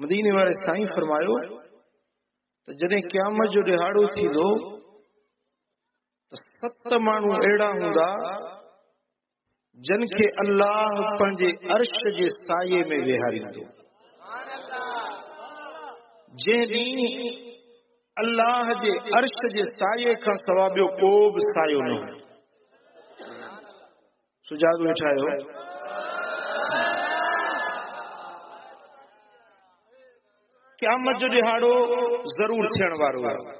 मदीने वारे साईं फरमायो त जॾहिं क़यामत जो ॾिहाड़ो थींदो त 7 माण्हू अहिड़ा हूंदा जिन खे अल्लाह पंहिंजे अर्श जे साये में वेहारींदो। जंहिं ॾींहुं अल्लाह जे अर्श जे साये खां सवा ॿियो को बि सायो न हो। सुजाॻ वेठा आहियो? क़यामत जो ॾिहाड़ो ज़रूर थियण वारो आहे।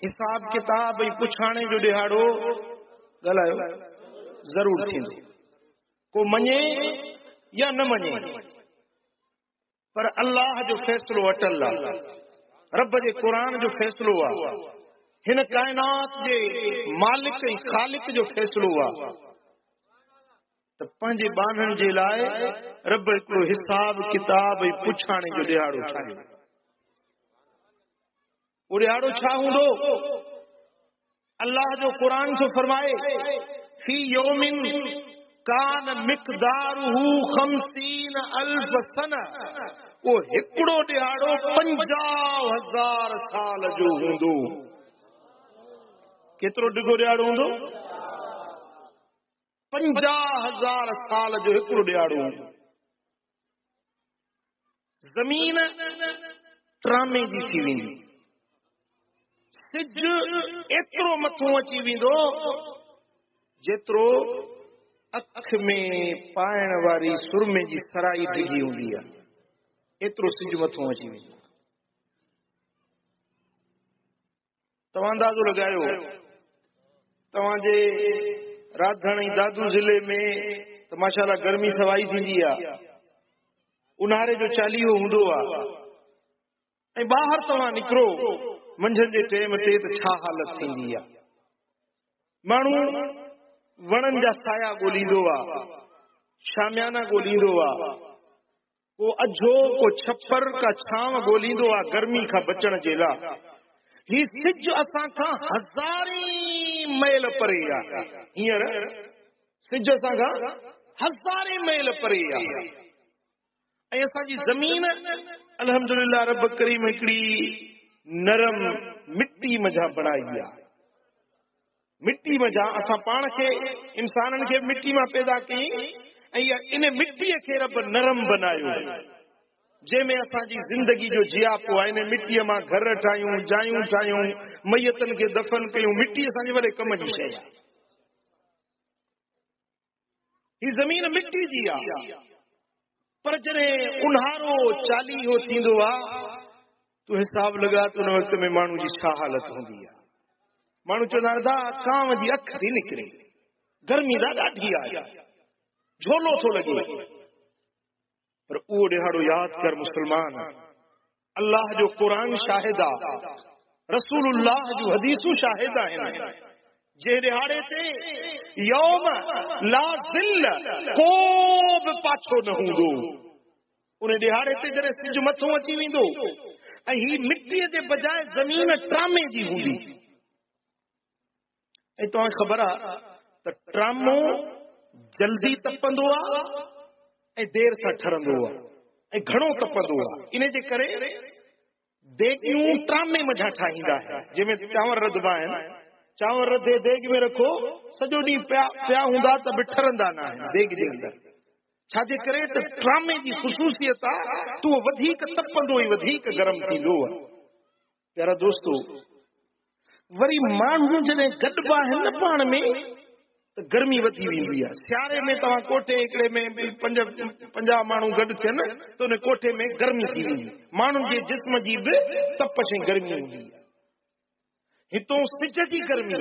हिसाब किताब ऐं पुछाणे जो ॾिहाड़ो ॻाल्हायो ज़रूर थींदो। को मञे या न मञे, पर अल्लाह जो फ़ैसिलो अटल आहे। रब जे क़ुरान जो फ़ैसिलो आहे। हिन काइनात जे मालिक ऐं ख़ालिक जो फ़ैसिलो आहे त पंहिंजे बाननि जे लाइ रब हिकिड़ो हिसाब किताब ऐं पुछाणे जो ॾिहाड़ो ठाहियो। वो ॾिहाड़ो छा हूंदो? अल्लाह जो क़ुरान थो फरमाए फी यौमिन कान मिक़दारुहु 50,000 सना। वो हिकिड़ो ॾिहाड़ो 50,000 साल जो हूंदो। केतिरो डिघो ॾिहाड़ो हूंदो? 50,000 साल जो हिकिड़ो ॾिहाड़ो हूंदो। ज़मीन ट्रामे जी थी वेंदी। सिज एतिरो मथो अची वेंदो जेतिरो अख में पाइण वारी सुरमे जी सराई डिघी हूंदी आहे। एतिरो सिज मथो अची वेंदो। तव्हां अंदाज़ो लॻायो, तव्हांजे राजधानी दादू ज़िले में त माशाअल्लाह गर्मी सवाई थींदी आहे। उन्हारे जो चालीहो हूंदो आहे ऐं ॿाहिरि तव्हां निकिरो मंझंदि जे टाइम ते त छा हालत थींदी आहे। माण्हू वणनि जा साया ॻोल्हींदो आहे, शामियाना ॻोल्हींदो आहे, को अझो को छप्पर का छांव ॻोल्हींदो आहे गर्मी खां बचण जे लाइ। ही सिज असां खां 1000 मैल परे आहे। हींअर सिज असां खां 1000 मैल परे आहे ऐं असांजी ज़मीन अल्हम्दुलिल्लाह रब करीम हिकिड़ी नरम मिट्टी मझा बणाई आहे। मिट्टी मझा असां पाण खे इंसाननि खे मिट्टी मां पैदा कई ऐं इन मिट्टीअ खे रब नरम बनायो जंहिंमें असांजी ज़िंदगी जो जियापो आहे। इन मिट्टीअ मां घर ठाहियूं, जायूं ठाहियूं, मैयतनि खे दफ़न कयूं। मिट्टी असांजे वॾे कम जी शइ आहे। ही ज़मीन मिट्टी जी आहे। पर जॾहिं उन्हारो चालीहो थींदो आहे तो हिसाब लॻा त उन वक़्त में माण्हू जी छा हालत हूंदी आहे। माण्हू चवंदा दा कांव जी अख थी निकिरे, गर्मी दा ॾाढी आहे, झोलो थो लॻे। पर उहो ॾिहाड़ो यादि कर मुस्लमान, अल्लाह जो क़ुरान शाहिद आहे, रसूलुल्लाह जूं हदीसूं शाहिद आहिनि। जे ॾिहाड़े ते यौम ला ज़िल, को बि पाछो न हूंदो। उन ॾिहाड़े ते जॾहिं सिज मथो अची वेंदो ऐं ही मिट्टीअ जे बजाए ज़मीन ट्रामे जी हूंदी। ऐं तव्हांखे ख़बर आहे त ट्रामो जल्दी तपंदो आहे ऐं देर सां ठरंदो आहे ऐं घणो तपंदो आहे। इन जे करे देगियूं ट्रामे मझा ठाहींदा आहिनि जंहिंमें चांवर रधबा आहिनि। चांवर रधे देग में रखो, सॼो ॾींहुं पिया हूंदा त बि ठरंदा न आहिनि देग जे अंदरि। छाजे करे त ट्रामे जी ख़ुशूसियत आहे त उहो वधीक तपंदो ऐं वधीक गरम थींदो आहे। प्यारा दोस्तो, वरी माण्हू जॾहिं गॾिबा आहिनि न पाण में त गर्मी वधी वेंदी आहे। सियारे में तव्हां कोठे हिकिड़े में 50 माण्हू गॾु थियनि त उन कोठे में गर्मी थी वेंदी। माण्हुनि जे जिस्म जी बि तपश ऐं गर्मी हूंदी आहे। हितों सिज जी गर्मी,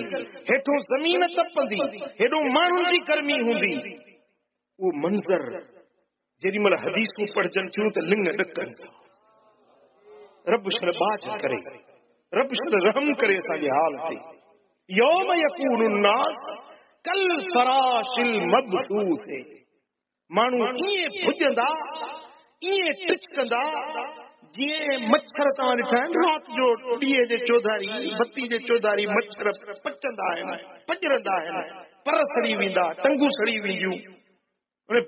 हेठों ज़मीन तपंदी, हेॾो माण्हुनि जी गर्मी हूंदी। वो मंज़र जेॾीमहिल हदीसूं पढ़जनि थियूं त लिंग ॾकनि था। रब शल बाज करे, रब शल रहम करे असांजे हाल ते। यौम यकूनु नास कल फराशिल मबसूस। माण्हू ईअं भुॼंदा, ईअं टिचकंदा जीअं मच्छर तव्हां ॾिठा आहिनि राति जो ॾींहं जे चौधारी, बत्ती जे चौधारी मच्छर पचंदा आहिनि, पजरंदा आहिनि, पर सड़ी वेंदा, टंगूं सड़ी वेंदियूं।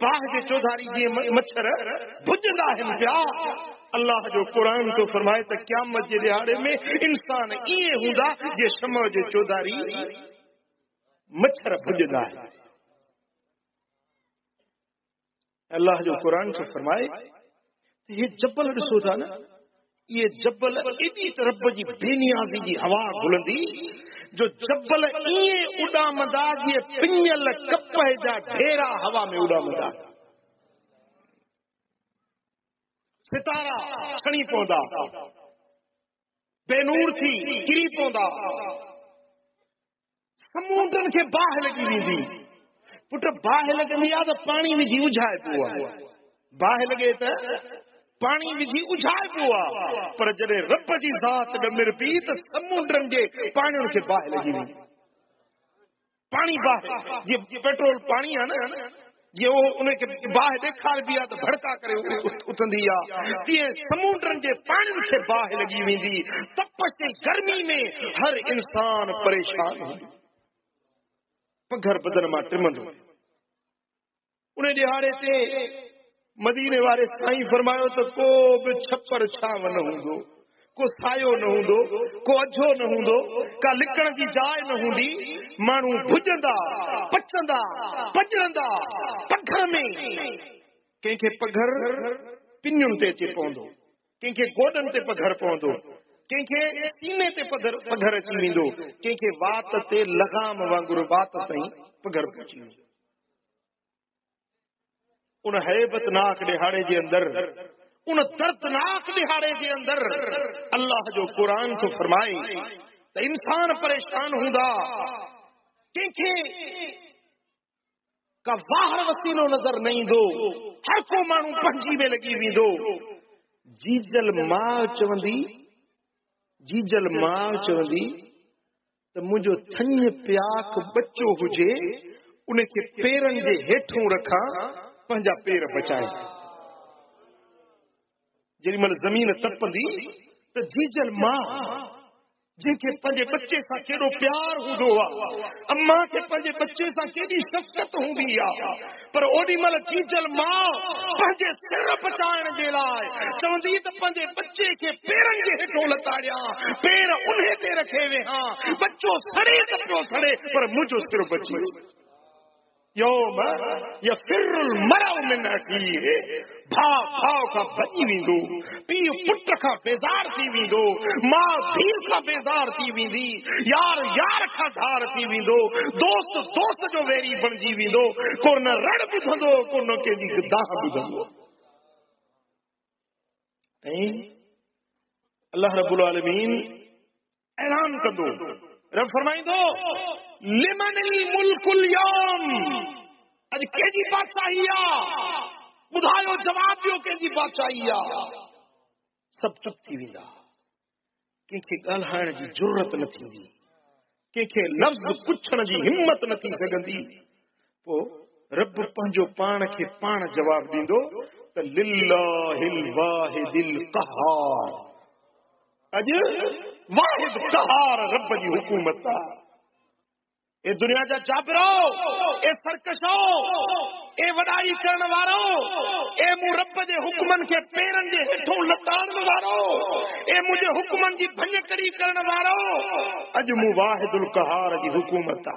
बाह जे चौधारी जीअं मच्छर भुॼंदा आहिनि पिया। اللہ جو قرآن تو فرمائے تو قیامت کے دہاڑے میں انسان یہ ہوندا جے شمع جو چوداری مچھر بھجدا ہے. اللہ جو قرآن سے فرمائے یہ جبل ڈسو تھا نا، یہ جبل ایڈی رب جی بے نیازی جی ہوا گھلندی جو جبل یہ اڑا مدا یہ پنجل کپہ جا ڈھیرا ہوا میں اڑا مدا، ستارہ چھڑی پوندا، بے نور تھی گری پوندا، سمندرن کے باہ لگی ویندی. پٹ باہ لگندی آ تو پانی وجھی اجھائے پوا، باہ لگے تو پانی وجھی اجھائے پوا، پر جڑے رب جی ذات ڈمر پی تو سمندرن کے پانی کے باہ لگی ویندی. پانی باہ جی پیٹرول پانی ہے نا، یہ انہیں کے باہ دیکھال بھی تو بھڑکا کرے اتندی آ، یہ سمندرن کے پانی سے باہ لگی ویندی. تپش گرمی میں ہر انسان پریشان ہو، پگھر بدن ماں ٹرمندو. انہیں دہاڑے تے مدینے والے سائیں فرمایا تو کو بھی چھپر چھاو نہ ہوندو، کو سایو نہ ہوندو، کو اجھو نہ ہوندو، کا لکڑ کی جائے نہ ہوندی. مانو بھجندا پچندا پجرندا پگھر میں، کہیں کے پگھر پنن تے چے پوندو، کہیں کے گوڈن تے پگھر پوندو، کہیں کے سینے تے پگھر اچی ویندو، کہیں کے وات تے لگام وانگر وات تائیں پگھر پہنچی ویندو. ان ہیبت ناک دہاڑے جے اندر، ان دردناک دہاڑے جے اندر اللہ جو قرآن تو فرمائے تو انسان پریشان ہوندا. کہیں کا واہر وسیلو نظر نہیں دو، ہر کو مانو پنجی میں لگی ویندو. جیجل ماں چوندی، جیجل ماں چوندی تو مجھو تھن پیاک بچو ہوجے انہیں کے پیرن جے ہیٹھوں رکھا پنجا پیر بچائے. جی مل زمین تپندی تو جیجل ماں جن کے پنجے بچے سا کیڑو پیار ہوں اما کے پنجے بچے سا کیڑی شفقت ہوں پر اوڈی مل جیجل ماں پنجے سر بچائن دے لائے چوندی تو پنجے بچے کے پیرن کے ہٹوں لتاڑیا، پیر انہیں تے رکھے وے ہاں، بچو سڑے تو سڑے پر مجھو سر بچی. یوم یفر المرء من اخیہ، بھاؤ بھاؤ کا بچی ویندو، پیو پٹ کا بیزار تھی ویندو، ماں دھیر کا بیزار تھی ویندی، یار یار کا دھار تھی ویندو، دوست دوست جو ویری بنجی ویندو. کو نہ رڑ بدھندو کو نہ کے جی گداہ بدھندو. اللہ رب العالمین اعلان کندو، رب فرمائیندو لمن الملک اليوم، اج کے جی بادشاہی آ بدھایو جواب دیو کے جی بادشاہی آ. سب چپ تھی ویندا، کنکھے ڳالهائڻ جی جرأت نہ تھیندی، کنکھے لفظ پوچھڻ جی ہمت نہ تھی سگندی. پو رب پنجو پان کي پان جواب ڏيندو ته لله الواحد القهار. اج واحد قهار رب جي حکومت آ. اے دنیا جا جابرو، اے سرکشو، اے وڈائی کرن وارو، اے مو رب جے حکمن کے پیرن جے ہٹھوں لتاڑن وارو، اے مجھے حکمن جی بھنجکڑی کرن وارو، اج مو واحد القہار جی حکومت آ.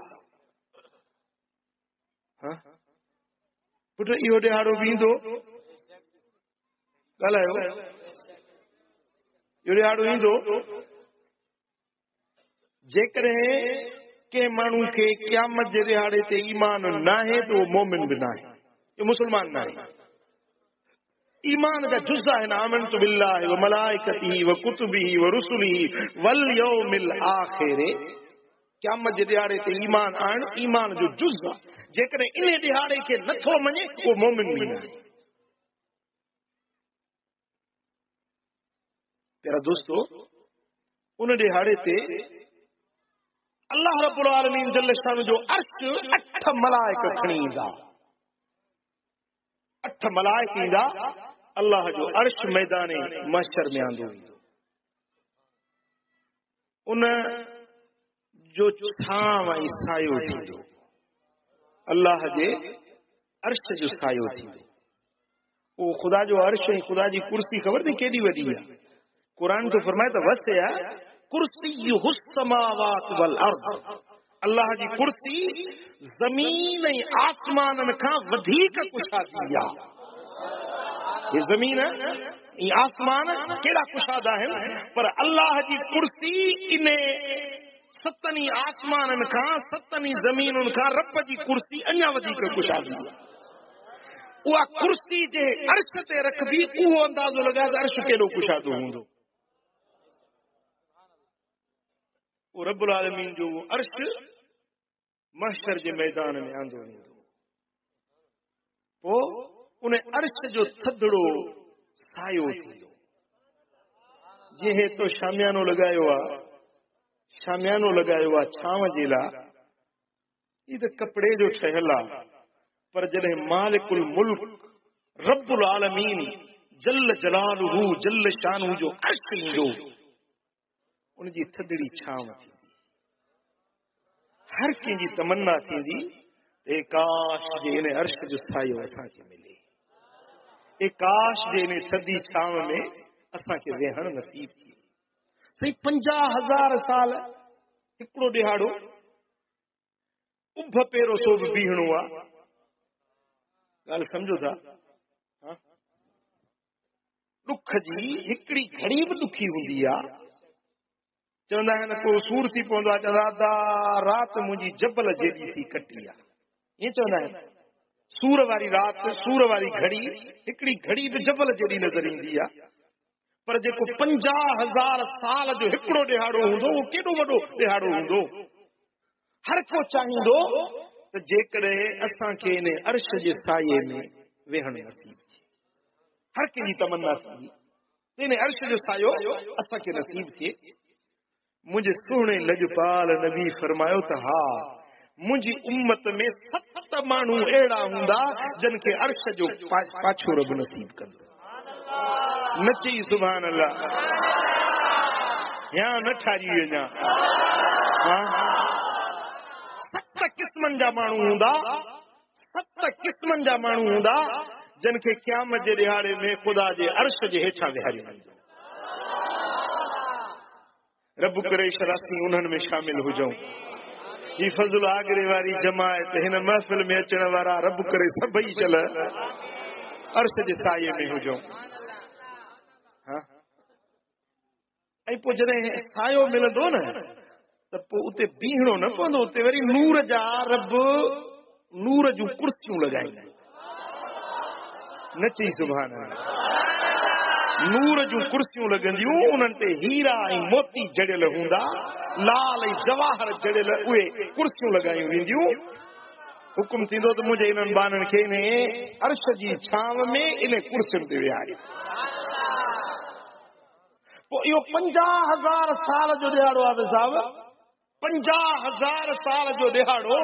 پٹ ایو ڈیاڑو ویندو ڳالهايو، ایو ڈیاڑو ویندو جيڪڏهن کہ مانو کے قیامت جے دہاڑے تے ایمان نہ ہے تو وہ مومن بھی نہ ہے، یہ مسلمان نہ ہے. ایمان کا جزء ہے نا، آمنت باللہ و ملائکتہ و کتبہ و رسلہ والیوم الآخر. قیامت جے دہاڑے تے ایمان آن ایمان جو جزء، جیکڈہن انہیں دہاڑے کے نتھو منے وہ مومن بھی نہ ہے. پیارا دوستو، ان دہاڑے تے اللہ رب العالمین جل شانہ جو عرش 8 ملائک کھنی ایندا، 8 ملائک ایندا، اللہ جو عرش میدان محشر میں آندو. ان جو چھاں ۽ سایو تھیندو، اللہ جے عرش جو سایو تھیندو. وہ خدا جو عرش ہے خدا جی کرسی خبر تھی کیڑی وڈی ہے قرآن تو فرمائے تو وسیا کرسی السماوات والارض اللہ جی کرسی زمین آسمان کا ودیک کشادی یہ زمین یہ آسمان کیڑا کشادہ ہے پر اللہ جی کرسی ان ستنی آسمان کا ستنی زمین کا رب جی کرسی اñا ودیک کشادی وہ کرسی جے عرش تے رکھبی وہ اندازو لگا عرش کیڑو کشادو ہوندو وہ رب العالمین جو وہ عرش محشر کے میدان میں آندو وہ انہیں عرش جو تھدڑو سایو تھی جے تو شامیانو لگایو چھاو جیلا یہ تو کپڑے جو ٹھہلا پر جنہیں مالک الملک رب العالمین جل جلالہ جل شانہ جو عرش جو ان جی تھدڑی چھاو تھی ہر کی جی تمنا تھی دی اے کاش جے انہیں عرش جو سایو اساں کے ملے اے کاش جے انہیں تھدی چھاو میں اساں کے وہن نصیب تھی صحیح 50,000 سال ہکڑو ڈہاڑو اب پیرو سو بیہنو آ گل سمجھو تھا دکھ جی ہکڑی گھڑی بھی دکھی ہوندی آ چوندا ہے نا کو سور تھی پوندا چوندا رات مجھے جبل جیڑی تھی کٹی آ یہ چوندا ہے سور واری رات سور واری گھڑی ہکڑی گھڑی بھی جبل جیڑی نظر ایندی آ پر جیکو 50,000 سال جو ہکڑو ڈہاڑو ہوندو وہ کیڈو وڈو ڈہاڑو ہوندو ہر کو چاہیندو تے جیکڑے اساں کے نے عرش جے سائے میں وہن نصیب تھی ہر کی تمنا تھی نے عرش جو سایو اساں کے نصیب تھی مجھے سونے لجپال نبی فرمایا تو ہاں مجھے امت میں 7 مانو ایڑا ہوندا جن کے عرش جو پاچھو رب نصیب کندو نچی سبحان اللہ یہاں نہ ٹھاری ویجا 7 قسمن جا مانو ہوندا 7 قسمن جا مانو ہوندا جن کے قیامت جے دہاڑے میں خدا جے عرش جے ہیٹھا وہاری وندو رب کرے شراسی انہن میں شامل ہو جاؤں یہ فضل آگرے واری جماعت ہن محفل میں اچن وارا رب کرے سبھی چل عرش جے سائے میں ہو جاؤں ہاں اے پو جنے سایو ملندو نا تے پو اتے بیہنو نہ پوندو اتے وری نور جا رب نور جو کرسیوں لگائی نچی سبحان اللہ نور جو کرسیوں لگندیوں انہن تے ہیرا ای موتی جڑل ہوندا لال ای جواہر جڑل اوے کرسیوں لگائیوں ویندیوں حکم تھیندو تو مجھے انہن بانن کے نے عرش جی چھاو میں انہیں کرسیوں تے ویہاری تو یہ 50,000 سال جو دہاڑو آبے صاحب 50,000 سال جو دہاڑو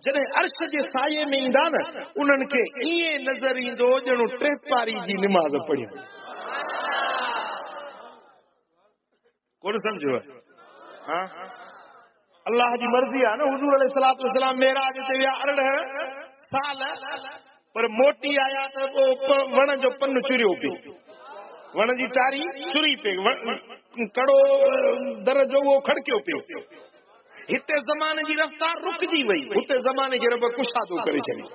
جنہیں عرش جے سائے میں ایندا نا انہن کے یہ نظر ایندو جنو ٹے پاری جی نماز پڑھی کون سمجھو ہاں اللہ جی مرضی ہے نا حضور علیہ الصلوۃ والسلام معراج تے ویا 18 سال پر موٹی آیا تو ون جو پن چریو پی ون جی تاری چری پی کڑو در جو وہ کھڑکیو پی ہتے زمانے کی رفتار رک جی وئی ہتے زمانے کے رب کشادو کرے چلی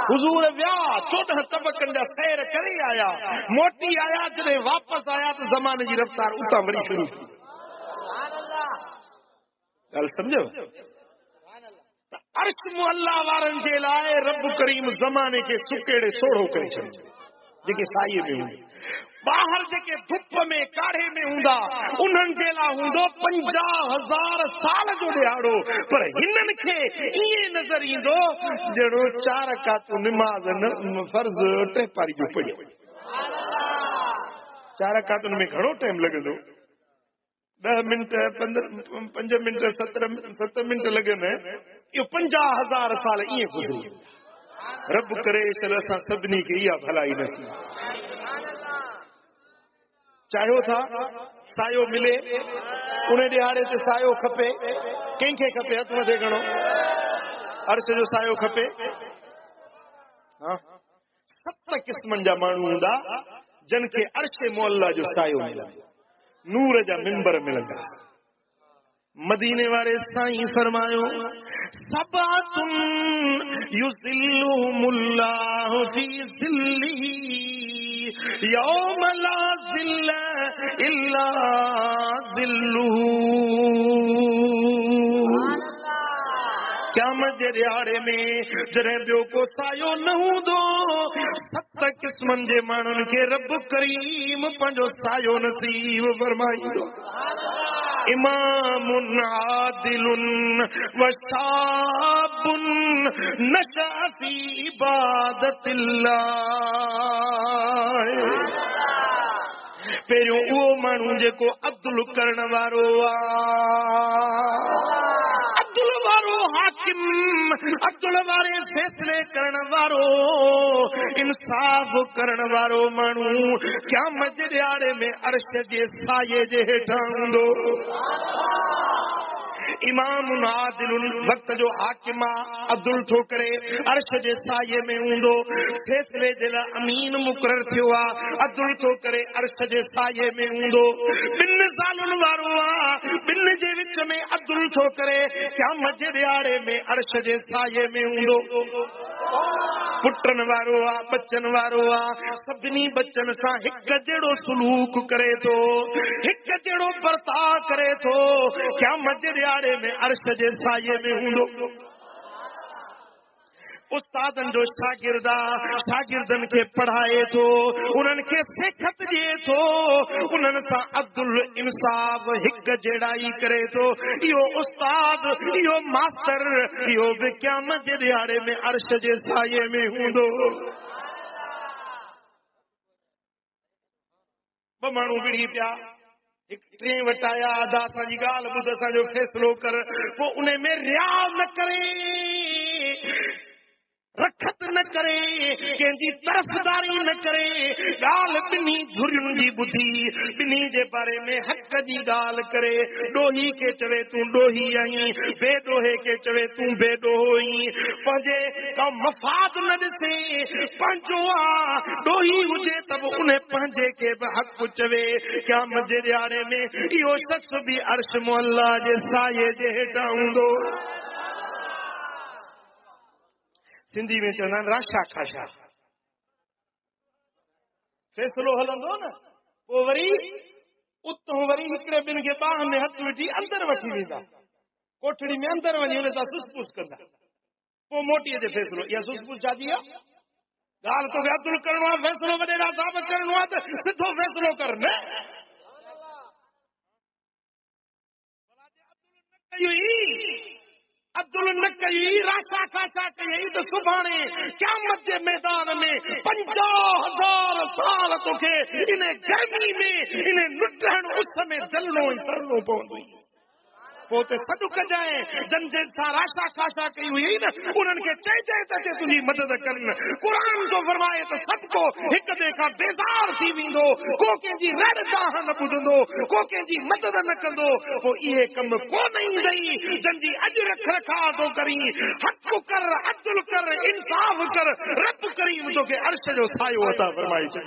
حضور ویا 14 طبقن جا سیر کرے آیا موٹی آیا جنے واپس آیا تو زمانے کی رفتار اتا وری شروع تھی گل سمجھو عرش مولا وارن جے لائے رب کریم زمانے کے سکیڑے سوڑو کرے چلی جے سائے میں ہوں باہر جے دھپ میں کاڑھے میں ہوندا انہن جے لا ہوندو 50,000 سال جو دہاڑو پر ہنن کے یہ نظر ایندو جڑو 4 رکعت نماز فرض ٹے پاری جو پڑھی 4 رکعت میں گھڑو ٹائم لگندو 10 منٹ 5 منٹ 7 منٹ لگن یہ 50,000 سال یہ گزری رب کرے چل اساں سبنی کے یا بھلائی نصیب چاہو تھا سایو ملے انہیں دہاڑے تے سایو کھپے کہیں کے کھپے ہتھ متھے گھنو عرش جو سایو کھپے ہاں 7 क़िस्मनि जा माण्हू हूंदा जन खे अर्श मुअल्ला जो सायो मिलंदो, नूर जा मिंबर मिलंदा। मदीने वारे साईं फरमायो सबातुन युज़िल्लुहुमुल्लाहु फी ज़िल्लिही यौम ला ज़िल्ल इल्ला ज़िल्लुहु। क़यामत जे ॾियारे में जॾहिं ॿियो को सायो न हूंदो, 7 क़िस्मनि जे माण्हुनि खे रब करीम पंहिंजो सायो नसीब फरमाईंदो। इमामुन आदिलुन व शाबुन नशअ फी इबादतिल्लाह। पहिरियों उहो माण्हू जेको अब्दुल करण वारो अब्दुल वारो हाकिम, अब्दुल वारे फैसले करण वारो, इंसाफ करण वारो माण्हू क़यामत जे ॾियारे में अर्श जे साये जे हेठां हूंदो। इमाम आदिल वक्त जो हाकिम अब्दुल थो करे अर्श जे साये में हूंदो। फैसले जे लाइ अमीन मुक़रर थियो आहे, अब्दुल थो करे अर्श जे साये में हूंदो। 2 सालनि वारो आहे, 2 जे विच में अब्दुल थो करे क़यामत जे ॾियारे में अर्श जे साये में हूंदो। पुटनि वारो आहे, बचनि वारो आहे, सभिनी बचनि सां हिकु जहिड़ो सलूक करे थो, हिकु जहिड़ो बर्ताव करे थो। क़यामत जे ॾियारे में अर्श जे साये में हूंदो। उस्तादनि जो शागिर्द आहे, शागिर्दनि खे पढ़ाए थो, उन्हनि खे सिखत ॾिए थो, उन्हनि सां अब्दुल इंसाफ हिकु जहिड़ाई करे थो। इहो उस्ताद, इहो मास्टर, इहो बि क़यामत जे ॾियारे में अर्श जे साये में हूंदो। 2 माण्हू विढ़ी पिया, टे वटि आया, अदा असांजी ॻाल्हि ॿुध, असांजो फ़ैसिलो कर। पोइ उन में रियाव न करे, रखत न करे, कंहिंजी तरफ़दारी न करे, ॻाल्हि ॿिन्ही धुरियुनि जी ॿुधी, ॿिन्ही जे बारे में हक़ जी ॻाल्हि करे। ॾोही खे चवे तूं ॾोही आहीं, बेॾोहे खे चवे तूं बेॾोहो आहीं। पंहिंजे का मफ़ाद न ॾिसे, पंहिंजो आहे, ॾोही हुजे त बि उन पंहिंजे खे बि हक़ चवे। क़यामत जे ॾियारे में इहो शख़्स बि अर्श मुअल्ला जे साये जे हेठां हूंदो। सिंधी में चवंदा आहिनि राशा खाशा, फ़ैसिलो हलंदो न, पोइ वरी उतो वरी हिकिड़े ॿिनि खे बाह में हथ विझी अंदरि वठी वेंदा, कोठड़ी में अंदरि वञी हुन सां सुसपूस कंदा, पोइ मोटी अचे फ़ैसिलो। इहा सुसपूस छाजी आहे? ॻाल्हि तोखे अब्दुल करणो आहे, फ़ैसिलो वॾेरा साबित करणो आहे त सिधो फ़ैसिलो कर न। अब्दुल न कई, राशा खाशा कई त सुभाणे क़यामत जे मैदान में 50,000 साल तोखे इन गर्मी में, इन निडहण उस में जलणो ई सड़णो पवंदो। पोइ ते सॾु कजांइ जन जे सां राशा खाशा कई हुई न, उन्हनि खे चइजांइ त अचे तुंहिंजी मदद कनि। क़ुर जो फरमाए त सभु को हिक ॿिए खां बेज़ार थी वेंदो, को कंहिंजी रड़ दाह न ॿुधंदो, को कंहिंजी मदद न कंदो। पोइ इहे कम कोन ईंदई जंहिंजी अॼु रख रखाव थो करीं। हक़ कर, अदल कर, इंसाफ कर, रब करीम तोखे अर्श जो सायो अता फरमाए चई।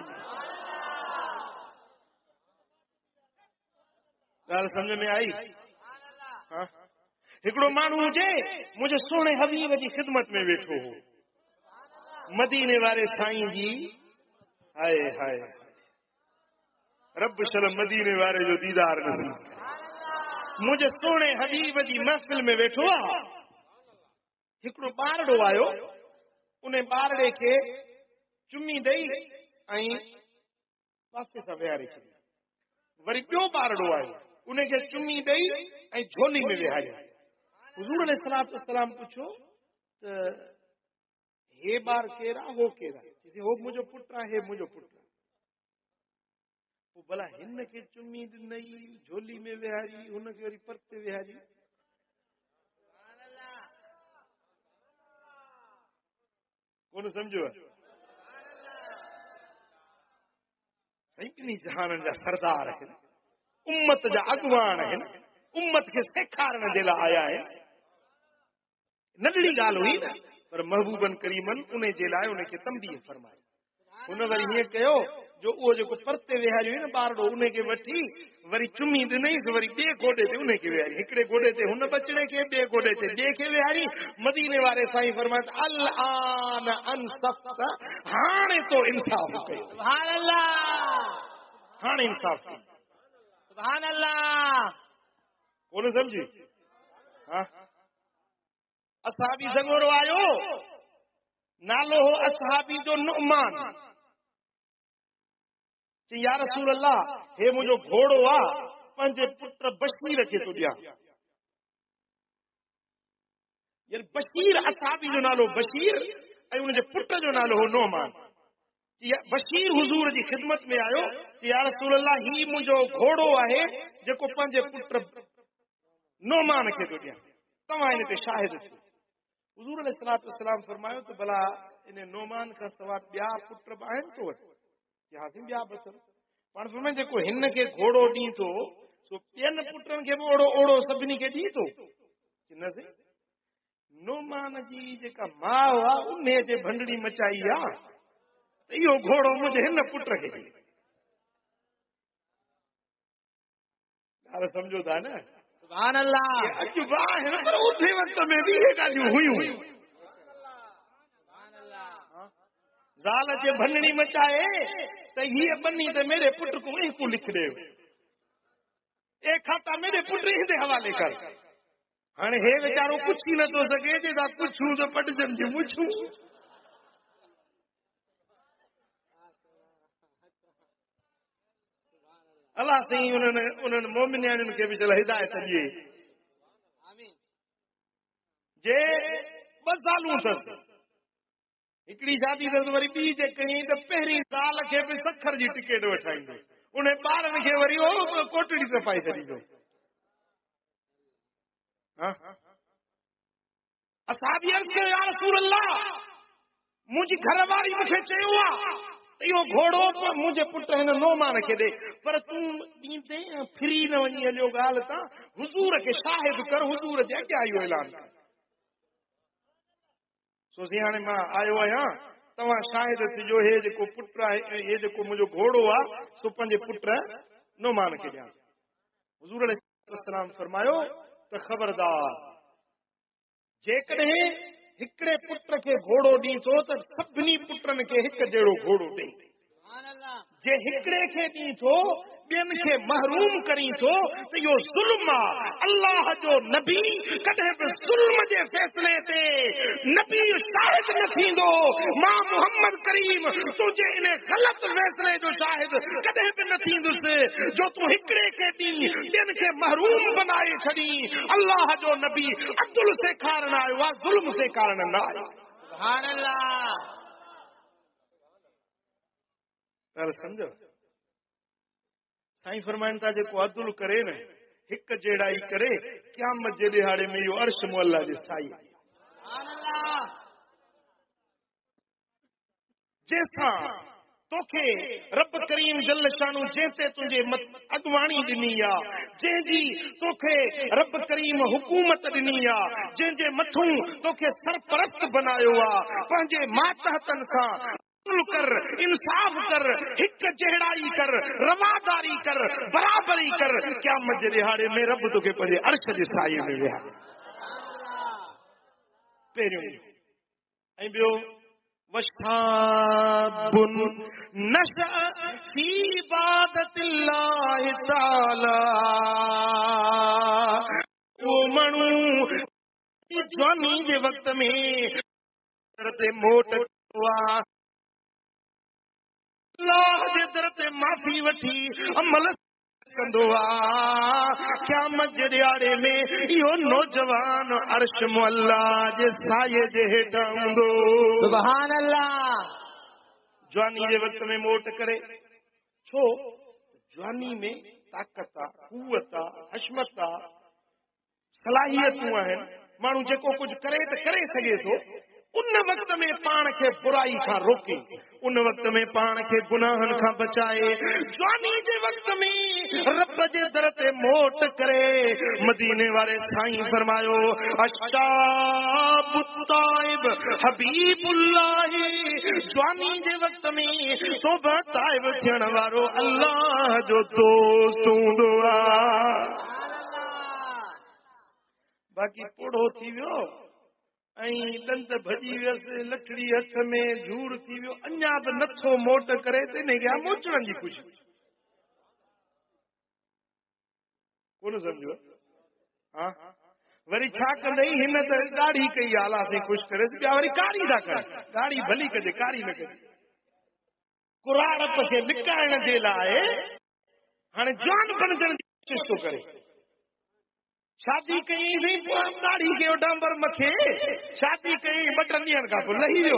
ॻाल्हि सम्झ में आई? हिकिड़ो माण्हू हुजे, मुंहिंजे सुहिणे हबीब जी ख़िदमत में वेठो हो, मदीने वारे साईं जी। हाय हाय, रब शर्म मदीने वारे जो दीदार नसीब। मुंहिंजे सुहिणे हबीब जी महफ़िल में वेठो आहे। हिकिड़ो ॿारड़ो आयो, उन ॿारड़े खे चुमी ॾेई ऐं पासे सां विहारे छॾियो। वरी ॿियो ॿारड़ो आयो, उनखे चुमी ॾेई ऐं झोली में विहारियो। हुज़ूर अलैहिस्सलाम पुछो त हे ॿार केरु आहे, हो केरु आहे? चई हो मुंहिंजो पुटु आहे, हे मुंहिंजो पुटु आहे। पोइ भला हिन खे चुमी ॾिनई, झोली में विहारी, हुनखे वरी परते विहारी। कोन सम्झो? सही जहाननि जा सरदार आहिनि, उम्मत जा अॻुवान आहिनि, उम्मत खे सेखारण जे लाइ आया आहिनि। नंढड़ी ॻाल्हि हुई न, पर महबूबन करीमन उन जे लाइ उनखे तंबीह फरमाई। हुन वरी हीअं कयो जो उहो जेको परते विहारियो न ॿारड़ो उन खे वठी वरी चुमी ॾिनईसि, वरी ॿिए गोॾे ते उन खे विहारी, हिकिड़े गोॾे ते हुन बचड़े खे, ॿिए गोॾे ते ॿिए खे विहारी। मदीने वारे साईं फरमाइनि अल आन अनसफ़्त, हाणे तो इंसाफ़ कयो, सुभान अल्लाह, हाणे इंसाफ़ कयो। सुभान अल्लाह। कोन सम्झी? हाँ, असहाबी संगोरो आयो, नालो हो असहाबी जो नुअमान। या रसूल अल्लाह, हे मुंहिंजो घोड़ो आहे, पंहिंजे पुट बशीर खे थो ॾियां। बशीर असहाबी जो नालो बशीर ऐं हुनजे पुट जो नालो हो नुअमान। बशीर हुजूर जी ख़िदमत में आयो, या रसूल अल्लाह, ही मुंहिंजो घोड़ो आहे जेको पंहिंजे पुट नुअमान खे थो ॾियां, तव्हां हिन ते शाहिद थियो। हुजूर अलैहिस्सलातु वस्सलाम फरमायो त भला इन नुअमान खां सवाइ ॿिया पुट बि आहिनि तो वटि? हासिम ॿिया बि अथव। पाण फरमाए जेको हिन खे घोड़ो ॾीं थो सो ॿियनि पुटनि खे बि ओड़ो ओड़ो सभिनी खे ॾीं थो न? नुअमान जी जेका माउ आहे उन जे भंडड़ी मचाई आहे त इहो घोड़ो मुंहिंजे हिन पुट खे ॾे। ॻाल्हि सम्झो था न? सुभान अल्लाह। अॼु बि आहिनि पर उठे वक़्त में बि इहे ॻाल्हियूं हुयूं। ज़ाल जे भंडड़ी मचाए त हीअ बनी त मेरे पुट को इनको लिख दे, ए खाता मेरे पुट हिंदे हवाले कर। हाणे हे वीचारो कुछ ही नथो सघे, जे ता पुछूं त पटजन जी मुछूं। अल्लाह साईं उन्हनि मोमिनियाणियुनि खे बि चल हिदायत ॾिए। जे 2 सालूं अथसि, हिकिड़ी शादी अथसि, वरी ॿी जे कई त पहिरीं साल खे बि सखर जी टिकेट वठाईंदो, उन ॿारनि खे वरी कोटड़ी ते पाए छॾींदो। असहाबी अर्ज़ कयो, या रसूल अल्लाह, मुंहिंजी घरवारी मूंखे चयो आहे त इहो घोड़ो मुंहिंजे पुट हिन नुअमान खे ॾे, पर तूं ॾींदे फिरी न वञी हलियो ॻाल्हि तां, हुजूर खे शाहिद कर, हुजूर जे अॻियां इहो ऐलान कर। सोसी हाणे मां आयो आहियां, तव्हां शाहिद थिजो, हे जेको पुट आहे, हे जेको मुंहिंजो घोड़ो आहे सो पंहिंजे पुट नुअमान खे ॾियां। हुजूर अलैहिस्सलाम फरमायो त ख़बरदार, जेकॾहिं हिकिड़े पुट खे घोड़ो ॾीं थो त सभिनी पुटनि खे हिकु जहिड़ो घोड़ो ॾे। जे हिकिड़े खे ॾीं थो ॿियनि खे महरूम करी थो त इहो ज़ुल्म आहे। अल्लाह जो नबी कॾहिं बि ज़ुल्म जे फ़ैसिले ते नबी शाहिद न थींदो। मां मोहम्मद करीम तुंहिंजे इन ग़लति फ़ैसिले जो शाहिद कॾहिं बि न थींदुसि जो तूं हिकिड़े खे ॾीं ॿियनि खे महरूम बनाए छॾी। अल्लाह जो नबी अदल सेखारण आयो आहे, ज़ुल्म सेखारण न आयो। सुभान अल्लाह। सम्झो, साईं फरमाइनि था जेको अदल करे न, हिकु जहिड़ाई करे, क़यामत जे ॾिहाड़े में इहो अर्श मुअल्ला जे साई। जंहिंसां तोखे रब करीम जल शानू जंहिंसे तुंहिंजे अॻवाणी ॾिनी आहे, जंहिंजी तोखे रब करीम हुकूमत ॾिनी आहे, जंहिंजे मथां तोखे सरपरस्त बनायो आहे, पंहिंजे मातहतनि सां कर, इंसाफ कर, हिक जहिड़ाई कर, रवादारी कर, बराबरी कर, क़यामत जे ॾिहाड़े में रब तोखे पंहिंजे अर्श जे साए में विहारे। पहिरियों ऐं ॿियो वशाबुन नशअ फी इबादतिल्लाहि ताला, वो माण्हू जवानी जे वक़्त में ते मोट अल्लाह जे दर ते माफ़ी वठी अमल कंदो आहे, क़यामत जे ॾिहाड़े में इहो नौजवान अर्श मुअल्ला जे साये जे हेठां हूंदो। सुभान अल्लाह। जवानी जे वक़्त में मोट करे, छो जवानी में ताक़त आहे, क़ुवत आहे, हशमत आहे, सलाहियतूं आहिनि, माण्हू जेको कुझु करे त करे सघे थो। उन वक़्त में पाण खे बुराई खां रोके, उन वक़्त में पाण खे गुनाहनि खां बचाए, जवानी जे वक़्त में रब जे दर ते मोट करे मदीने वारे साईं फरमायो अशाब ताइब हबीबुल्लाह जवानी जे वक्त में तौबा ताइब थियण वारो अल्लाह जो दोस्त हूंदो आहे। बाक़ी पोड़ो थी वियो ऐं दंद भॼी वियसि लठड़ी हथ में झूड़ थी वियो अञा बि नथो मोट करे त हिनखे मोचण जी ख़ुशी कोन सम्झो। हा वरी छा कंदई हिन त ॾाढी कई आला से ख़ुशि करे ॿिया वरी कारी था कनि ॾाढी भली कजे कारी न कजे कुराड़प खे लिकाइण जे लाइ हाणे जवान बणजण जी कोशिशि थो करे। शादी कई ॾाढी कयो डांबर मथे शादी कई 2-3 ॾींहंनि खां पोइ लही वियो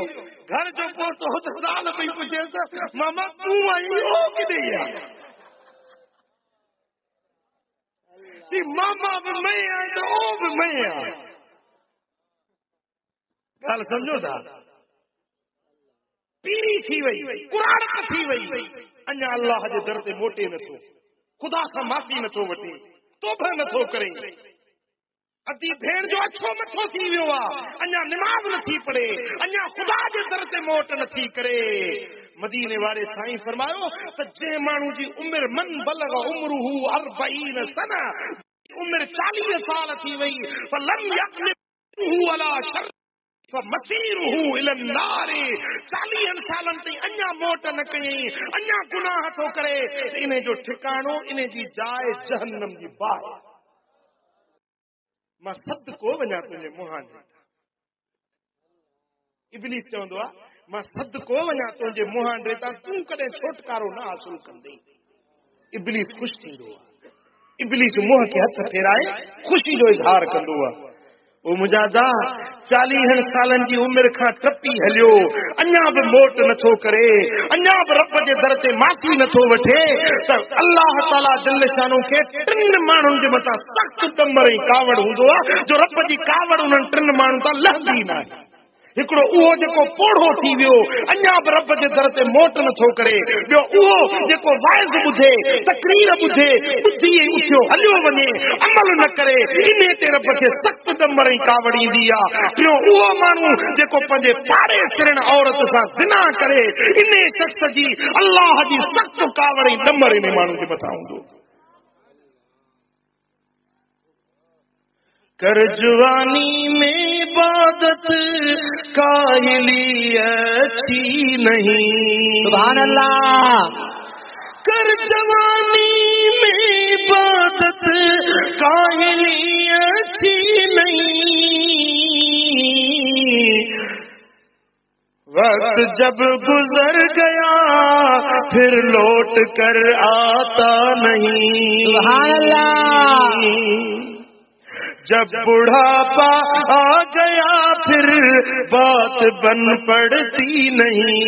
घर जो पहुतो त साल पई पुछे त मामा तूं आई हो किथे आहे जी मामा भी मैं आए तो ओ भी मैं आए गल समझो था पीरी थी वही कुराड़ थी वही अञा अल्लाह जे दर ते मोटे नथो खुदा खां माफ़ी नथो वठे तौबा नथो करे अदी भेण जो अछो मथो थी वियो आहे अञा निमाज़ नथी पढ़े अञा खुदा जे दर ते मोट नथी करे। मदीने वारे साईं फरमायो त जे माण्हू जी उम्र मन बलग उम्रुहु 40 सना उम्र 40 साल थी वई फलम यक़लिबहु अला शर फमसीरुहु इलन नार 40 सालन ताईं अञा मोट न कयई अञा गुनाह थो करे इन जो ठिकाणो इन जी जाइ जहन्नम जी बाहि। मां सदको वञा तुंहिंजे मुंहं ॾे इब्लीस चवंदो आहे मां सदको वञा तुंहिंजे मुंहं ॾे तूं कॾहिं छुटकारो न हासिल कंदे इब्लीस ख़ुशि थींदो आहे इब्लीस मुंहं खे हथ फेराए ख़ुशी जो इज़हार कंदो आहे। ओ मुंहिंजा 40 सालनि जी उमिरि खां टपी हलियो अञा बि मोट नथो करे अञा बि रब जे दर ते माफ़ी नथो वठे त अल्लाह ताला जल शानो खे 3 माण्हुनि जे मथां सख़्तु दमर ऐं कावड़ हूंदो आहे जो रब जी कावड़ उन्हनि 3 माण्हुनि तां लहंदी न आहे। हिकिड़ो उहो जेको पोढ़ो थी वियो अञा बि रब जे दर ते मोट नथो करे ॿियो उहो जेको वाइज़ ॿुधे तकरीर ॿुधे ॿुधी उथियो हलियो वञे अमल न करे इन ते रब खे सख़्तु दमर ऐं कावड़ ईंदी आहे। ॿियो उहो माण्हू जेको पंहिंजे पाड़े सिरण औरत सां ज़िना करे इन शख़्स जी अल्लाह जी सख़्तु कावड़ ऐं दमर इन माण्हू जे मथां हूंदो। कर जवानी में इबादत काहिली अच्छी नहीं सुभान अल्लाह। कर जवानी में इबादत काहिली अच्छी नहीं वक्त जब गुजर गया फिर लौट कर आता नहीं। सुभान अल्लाह। जब बुढ़ापा आ गया फिर बात बन पड़ती नहीं।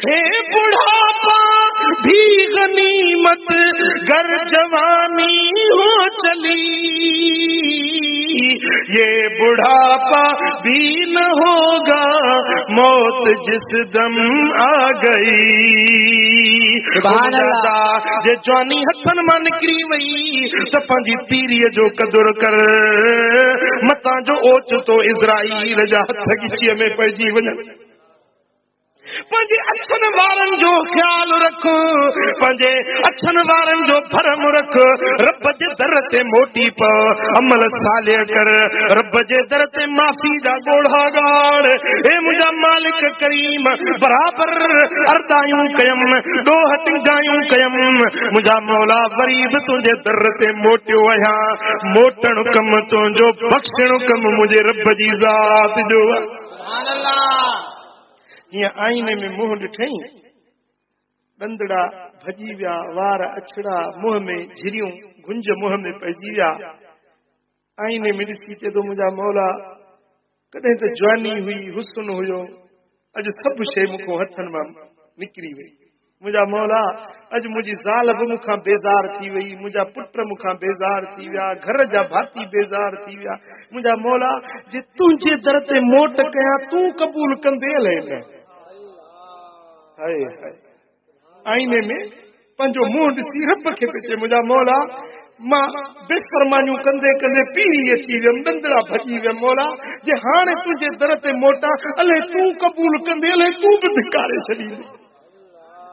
हे बुढ़ापा भी गनीमत गर जवानी हो चली ये बुढ़ापा भी न होगा मौत जिस दम आ गई। जे जवानी हथन मां निकरी वई त पंहिंजी पीरीअ जो कदुर कर मतां जो ओचितो इज़राइल जा हथ गिचीअ में पइजी वञनि। पंहिंजे अछनि वारनि जो ख़्याल रख पंहिंजे अछनि वारनि जो भरम रख रब जे दर ते मोटी प अमल सालिह कर रब जे दर ते माफ़ी जा ॻोढ़ा ॻाड़। हे मुंहिंजा मालिक करीम बराबर अरदायूं कयम ॾोह टिंगायूं कयम मुंहिंजा मौला वरी बि तुंहिंजे दर ते मोटियो आहियां मोटण कम तुंहिंजो बख़्शण कम मुंहिंजे रब जी ज़ात जो। सुभान अल्लाह। हीअं आईने में मुंहुं ॾिठई ॾंदड़ा भॼी विया वार अछड़ा मुंह में झिरियूं गुंज मुंह में पइजी विया आईने में ॾिसी चए थो मुंहिंजा मौला कॾहिं त जवानी हुई हुस्न हुयो अॼु सभु शइ मूंखां हथनि मां निकिरी वई। मुंहिंजा मौला अॼु मुंहिंजी ज़ाल बि मूंखां बेज़ार थी वई मुंहिंजा पुट मूंखां बेज़ार थी विया घर जा भाती बेज़ार थी विया। मुंहिंजा मौला जे तुंहिंजे दर ते मोट कयां तूं क़बूल कंदे अलाए न। हाय हाय आईने में पंहिंजो मुंहुं ॾिसी रब खे पिचे मुंहिंजा मौला मां बेफ़रमानियूं कंदे कंदे पीड़ी अची वियमि नंदड़ा भॼी वियमि मौला जे हाणे तुंहिंजे दर ते मोटा अले तूं क़बूल कंदे अले तूं बि धिकारे छॾींदे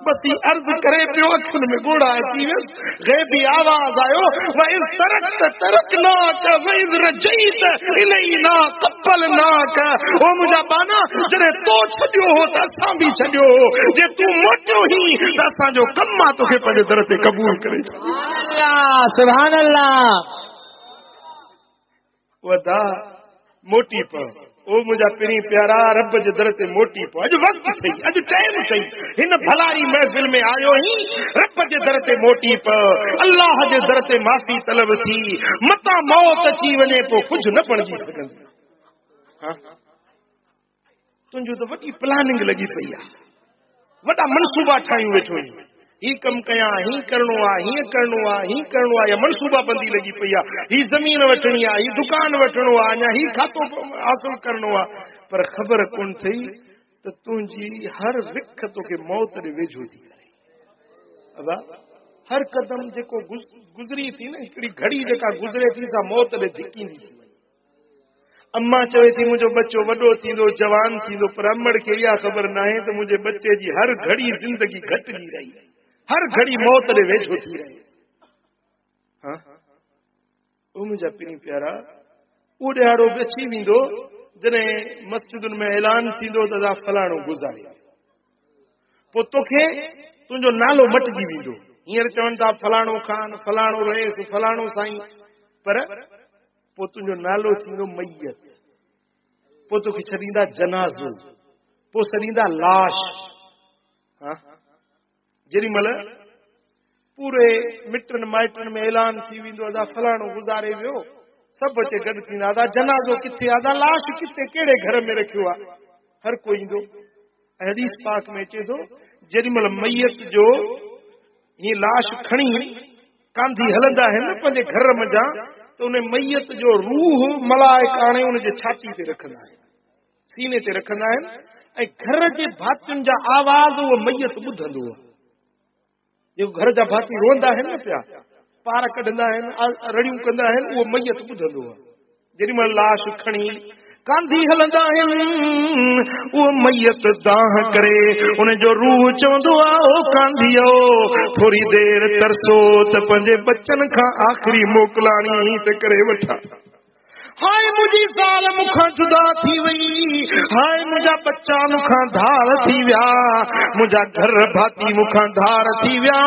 बस अर्ज़ करे पियो अखियुनि में ॻोढ़ा अची वियसि ग़ैबी आवाज़ आयो वइज़ तरक़त तरक़नाक वइज़ रजईत इलैना क़ब्बलनाक ओ मुंहिंजा बाना जॾहिं तो छॾियो हो त असां बि छॾियो हो जे तूं मोटियो ई त असांजो कमु आहे तोखे पंहिंजे दर ते क़बूल करे सुभान अल्लाह वधा मोटी पव ओ मुंहिंजा पिणी प्यारा रब जे दर ते मोटी पो अॼु वक़्तु थई अॼु टाइम थई हिन भलाई महफ़िल में आयो ही रब जे दर ते मोटी पव अल्लाह जे दर ते माफ़ी तलब थी मता मौत अची वञे पोइ कुझु न बणजी सघंदी तुंहिंजो त वॾी प्लानिंग लॻी पई आहे वॾा मनसूबा ठाहियूं वेठो ही कम कयां ही करणो आहे हीअं करणो आहे ही करणो आहे या मनसूबा बंदी लॻी पई आहे ही ज़मीन वठणी आहे ही दुकान वठणो आहे अञा ही खातो हासिल करणो आहे पर ख़बर कोन थई त तुंहिंजी हर विख तोखे मौत ॾे वेझो थी करे अबा हर कदम जेको गुज़री थी न हिकिड़ी घड़ी जेका गुज़रे थी सा मौत ॾे धिकींदी थी अम्मा चवे थी मुंहिंजो बच्चो वॾो थींदो जवान थींदो पर अमड़ खे इहा ख़बर नाहे त मुंहिंजे बच्चे जी हर घड़ी ज़िंदगी घटिजी रही हर घड़ी मौत ॾे वेझो थी रही ओ मुंहिंजा पिणी प्यारा उहो ॾियारो बि अची वेंदो जॾहिं मस्जिदुनि में ऐलान थींदो त असां फलाणो गुज़ारियो पोइ तोखे तुंहिंजो नालो मटिजी वेंदो हींअर चवनि था फलाणो खान फलाणो रहीस फलाणो साईं पर पोइ तुंहिंजो नालो थींदो मैयत पोइ तोखे छॾींदा जनाज़ो पोइ छॾींदा लाश जेॾी महिल पूरे मिटनि माइटनि में ऐलान थी वेंदो अदा फलाणो गुज़ारे वियो सभु अचे गॾु थींदा अदा जनाज़ो किथे अदा लाश किथे कहिड़े घर में रखियो आहे हर कोई ईंदो हदीस पाक में अचे थो जेॾी महिल मैयत जो हीअं लाश खणी कांधी हलंदा आहिनि न पंहिंजे घर मंझां त उन मैयत जो रूह मलाइक आणे उनजे छाती ते रखंदा आहिनि सीने ते रखंदा आहिनि ऐं घर जे भातियुनि जा आवाज़ उहो मैयत ॿुधंदो आहे जेको घर जा भाती रोंदा आहिनि न पिया पार कढंदा आहिनि रड़ियूं कंदा आहिनि उहो मैयत ॿुधंदो आहे जेॾी महिल लाश खणी कांधी हलंदा आहिनि उहो मैयत दाह करे उनजो रूह चवंदो आहे ओ कांधीअ थोरी देरि तरसो त पंहिंजे बच्चनि खां आख़िरी मोकिलाणी त करे वठां हाय मुंहिंजी ज़ाल मूंखां जुदा थी वई हाय मुंहिंजा बच्चा मूंखां धार थी विया मुंहिंजा घर भाती मूंखां धार थी विया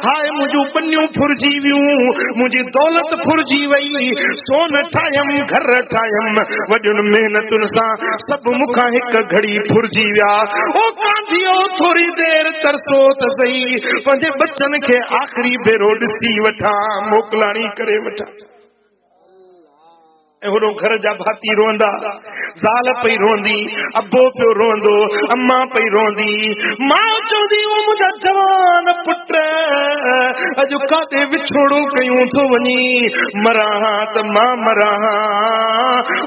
हाय मुंहिंजूं बनियूं फुरजी वियूं मुंहिंजी दौलत फुरजी वई सोन ठाहियमि घर ठाहियमि वॾियुनि महिनतुनि सां सभु मूंखां हिकु घड़ी फुरजी विया ओ कांधीअ थोरी देरि तरसो त सही पंहिंजे बच्चनि खे आख़िरी भेरो ॾिसी वठां मोकिलाणी करे वठां होॾो घर जा भाती रोंदा ज़ाल पई रोंदी अबो पियो रोंदो अम्मा पई रोंदी मां चवंदी ओ मुंहिंजा जवान पुट अॼु काॾे विछोड़ो कयूं थो वञी मरां त मां मरां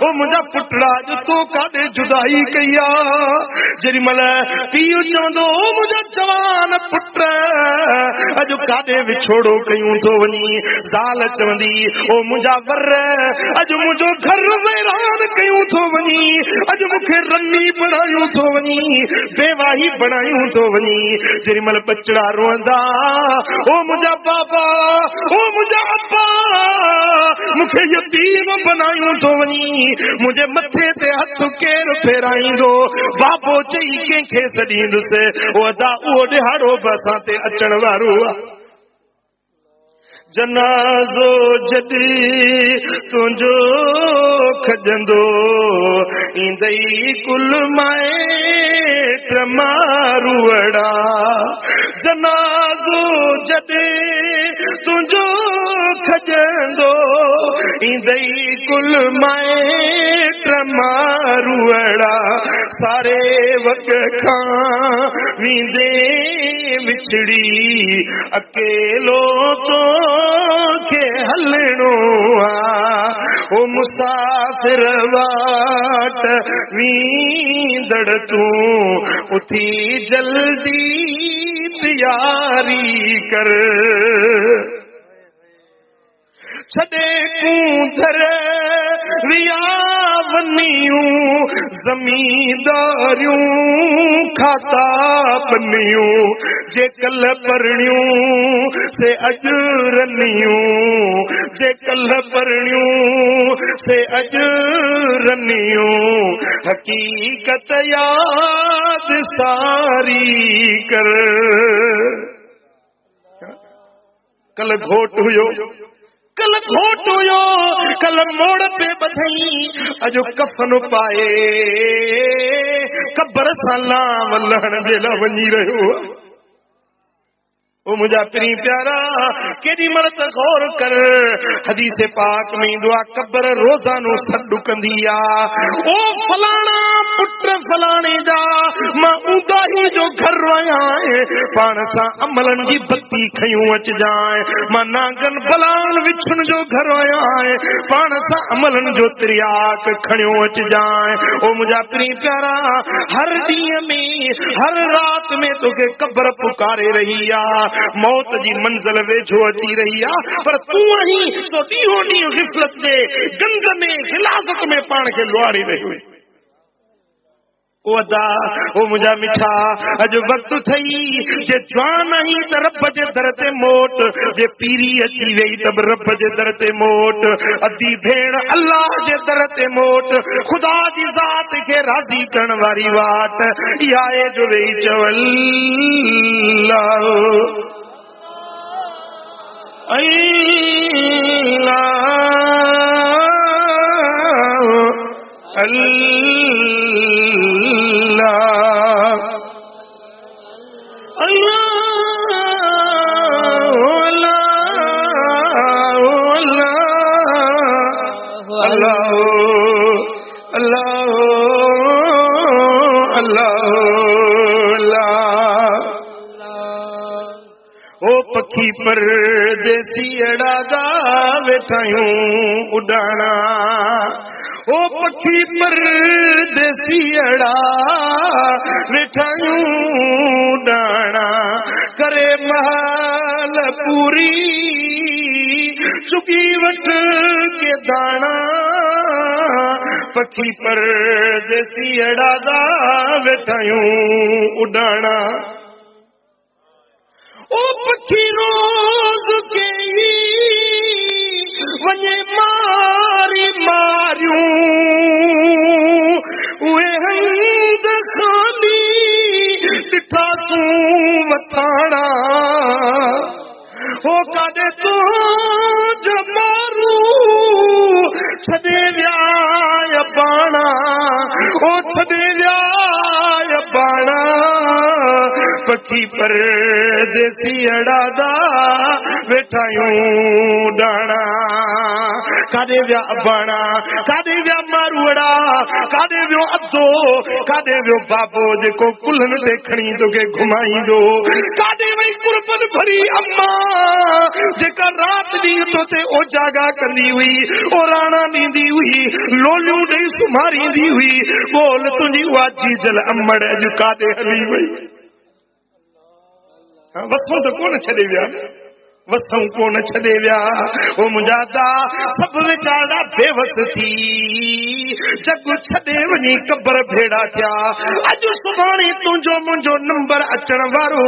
ओ मुंहिंजा पुटड़ा अॼु तो काॾे जुदाई कई आहे जेॾी महिल पीउ चवंदो ओ मुंहिंजा जवान पुट अॼु काॾे विछोड़ो कयूं थो वञी ज़ाल चवंदी ओ मुंहिंजा वर अॼु मुंहिंजो घर वैरान कयूं थो वञी अॼु मूंखे रनी बणायूं थो वञी बेवाही बणायूं थो वञी जेॾी महिल बचड़ा रोअंदा ओ मुंहिंजा बाबा ओ मुंहिंजा अब्बा मूंखे यतीम बनायूं थो वञी मुंहिंजे मथे ते हथ केरु फेराईंदो बाबो चई कंहिंखे छॾींदुसि उहो ॾिहाड़ो बि असां ते अचण वारो आहे जनाज़ो जॾहिं तुंहिंजो खजंदो ईंदई कुल माइट मारूअड़ा जनाज़ो जॾहिं तुंहिंजो खजंदो ایندئی کل مائٹ ماروڑا سارے وگ کھاں ویندے وچھڑی اکیلو تو کے ہلنو او مسافر واٹ ویندڑ تو اٹھی جلدی تیاری کر چھڑے کودھر ویا ونیوں زمینداریوں کھاتا بنیوں جے کل پرنیوں سے اجرنیوں جے کل پرنیوں سے اجرنیوں حقیقت یاد ساری کر کل گھوٹ ہویو کل گھوٹ ہویو کل موڑ پہ بدھئی اجو کفن پائے قبر سالا ولہن جیلا ونجی رہو او مجھا پری پیارا کیڑی مرت غور کر حدیث پاک میں دعا قبر روزانو سڈ کندیا او فلانا پٹر فلانے جا ماں اوندا ہی جو گھر ویا پان سا عملن جی بتی کھیوں اچ جائیں ماں ناگن بلان وچھن جو گھر ویا پان سا عملن جو تریاک کھڑیوں اچ جائیں او مجھا پری پیارا ہر ڈیئں میں ہر رات میں تو کے قبر پکارے رہی موت جی منزل ویجھو اچی رہی پر تو ہی تو ڈیہوں غفلت دے گنگ میں خلافت میں پان کے لواڑی رہی ہوئی ودا او مجھا مٹھا اج وقت تھئی جے جوان ہی تے رب جے در تے موٹ جے پیری اچی وئی تب رب جے در تے موٹ ادی بھیڑ اللہ جے در تے موٹ خدا دی ذات کے راضی کرن واری واٹ یا اے جو وئی چول پکھی پر دیسی اڑا دا ویٹھایوں اڈانا او پکھی پر دیسی اڑا ویٹھایوں اڈانا کرے محل پوری چکی وٹ کے دانا پکھی پر دیسی اڑا دا ویٹھایوں اڈانا او پکھی روز کے ونے ماری ماریوں اوے ہند خالی ڈٹھا توں وتھاڑا او کاڈے تو جو مارو چھڈے ویا بانا او چھڈے ویا بانا پکھی پر دیسی اڑا دا ویٹھایوں ڈانا کاڈے ویا بانا کاڈے ویا ماروڑا کاڈے ویو ادو کاڈے ویو بابو جے کو کلن دیکھنی تو کے گھمائی دو کاڈے وئی قربت بھری اما جے کا رات دی تو تے او جاگا کندی ہوئی او رانا نیندی ہوئی لولیوں ڈئی سماری دی ہوئی بول تجھی واجی جل امڑ جو کاڈے ہلی وئی وسوں تو کون چھڈے ویا وسوں کون چھڈے ویا او مجادا سب وچارا بے وس تھی جگ چھڈے ونی قبر بھیڑا تھیا اج سبحانی تجو منجو نمبر اچن وارو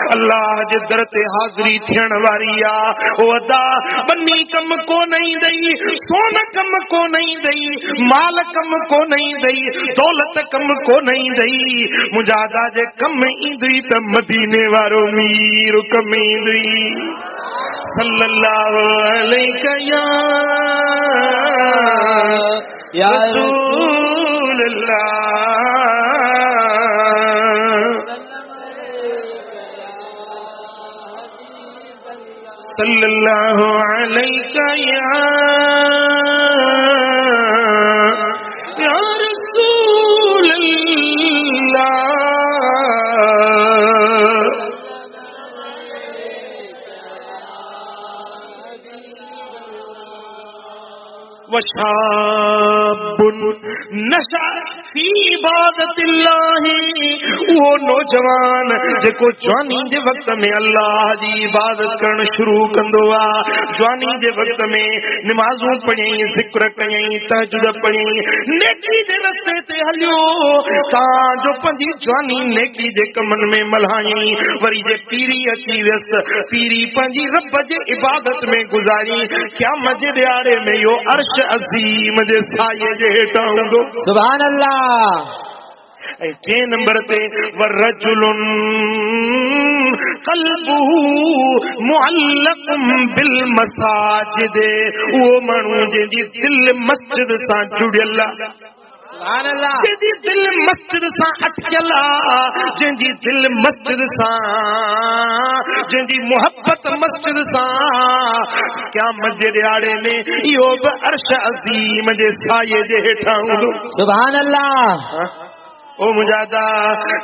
اللہ جے در تے حاضری تھین واری او ادا بنی کم کو نہیں دئی سون کم کو نہیں دئی مال کم کو نہیں دئی دولت کم کو نہیں دئی مجادا جے کم ایندی تے مدینے وارو میر کم ایندی صلی اللہ علیہ یا رسول اللہ सल्लल्लाहु अलैका या रसूल अल्लाह। वशाबुन नशा फी इबादतिल्लाहि, वो नौजवान जेको जवानी जे वक्त में अल्लाह जी इबादत करण शुरू कंदो आ। जवानी जे वक्त में नमाज़ूं पढ़ियई, ज़िक्र कयई, तहज्जुद पढ़ियई, नेकी जे रस्ते ते हलियो तां जो पंहिंजी जवानी नेकी जे कमनि में मल्हाई। वरी जे पीरी अची वियसि, पीरी पंहिंजी रब जे इबादत में गुज़ारी, क़यामत जे ॾियारे में इहो अर्श अज़ीम जे साये जे हेठां हूंदो। सुभान अल्लाह। ऐं टे नंबर ते वरजुलुन क़ल्बुहु मुअल्लक़ुम बिल मसाजिद, उहो माण्हू जंहिंजी दिलि मस्जिद सां जुड़ियल आहे। सुभान अल्लाह। जंहिंजी दिलि मस्जिद सां अटकियल आहे, जंहिंजी दिलि मस्जिद सां, जंहिंजी मुहबत मस्जिद सां, क़यामत जे ॾियारे में इहो बि अर्श अज़ीम जे साये जे हेठां हूंदो। सुभान अल्लाह। ओ मुजादा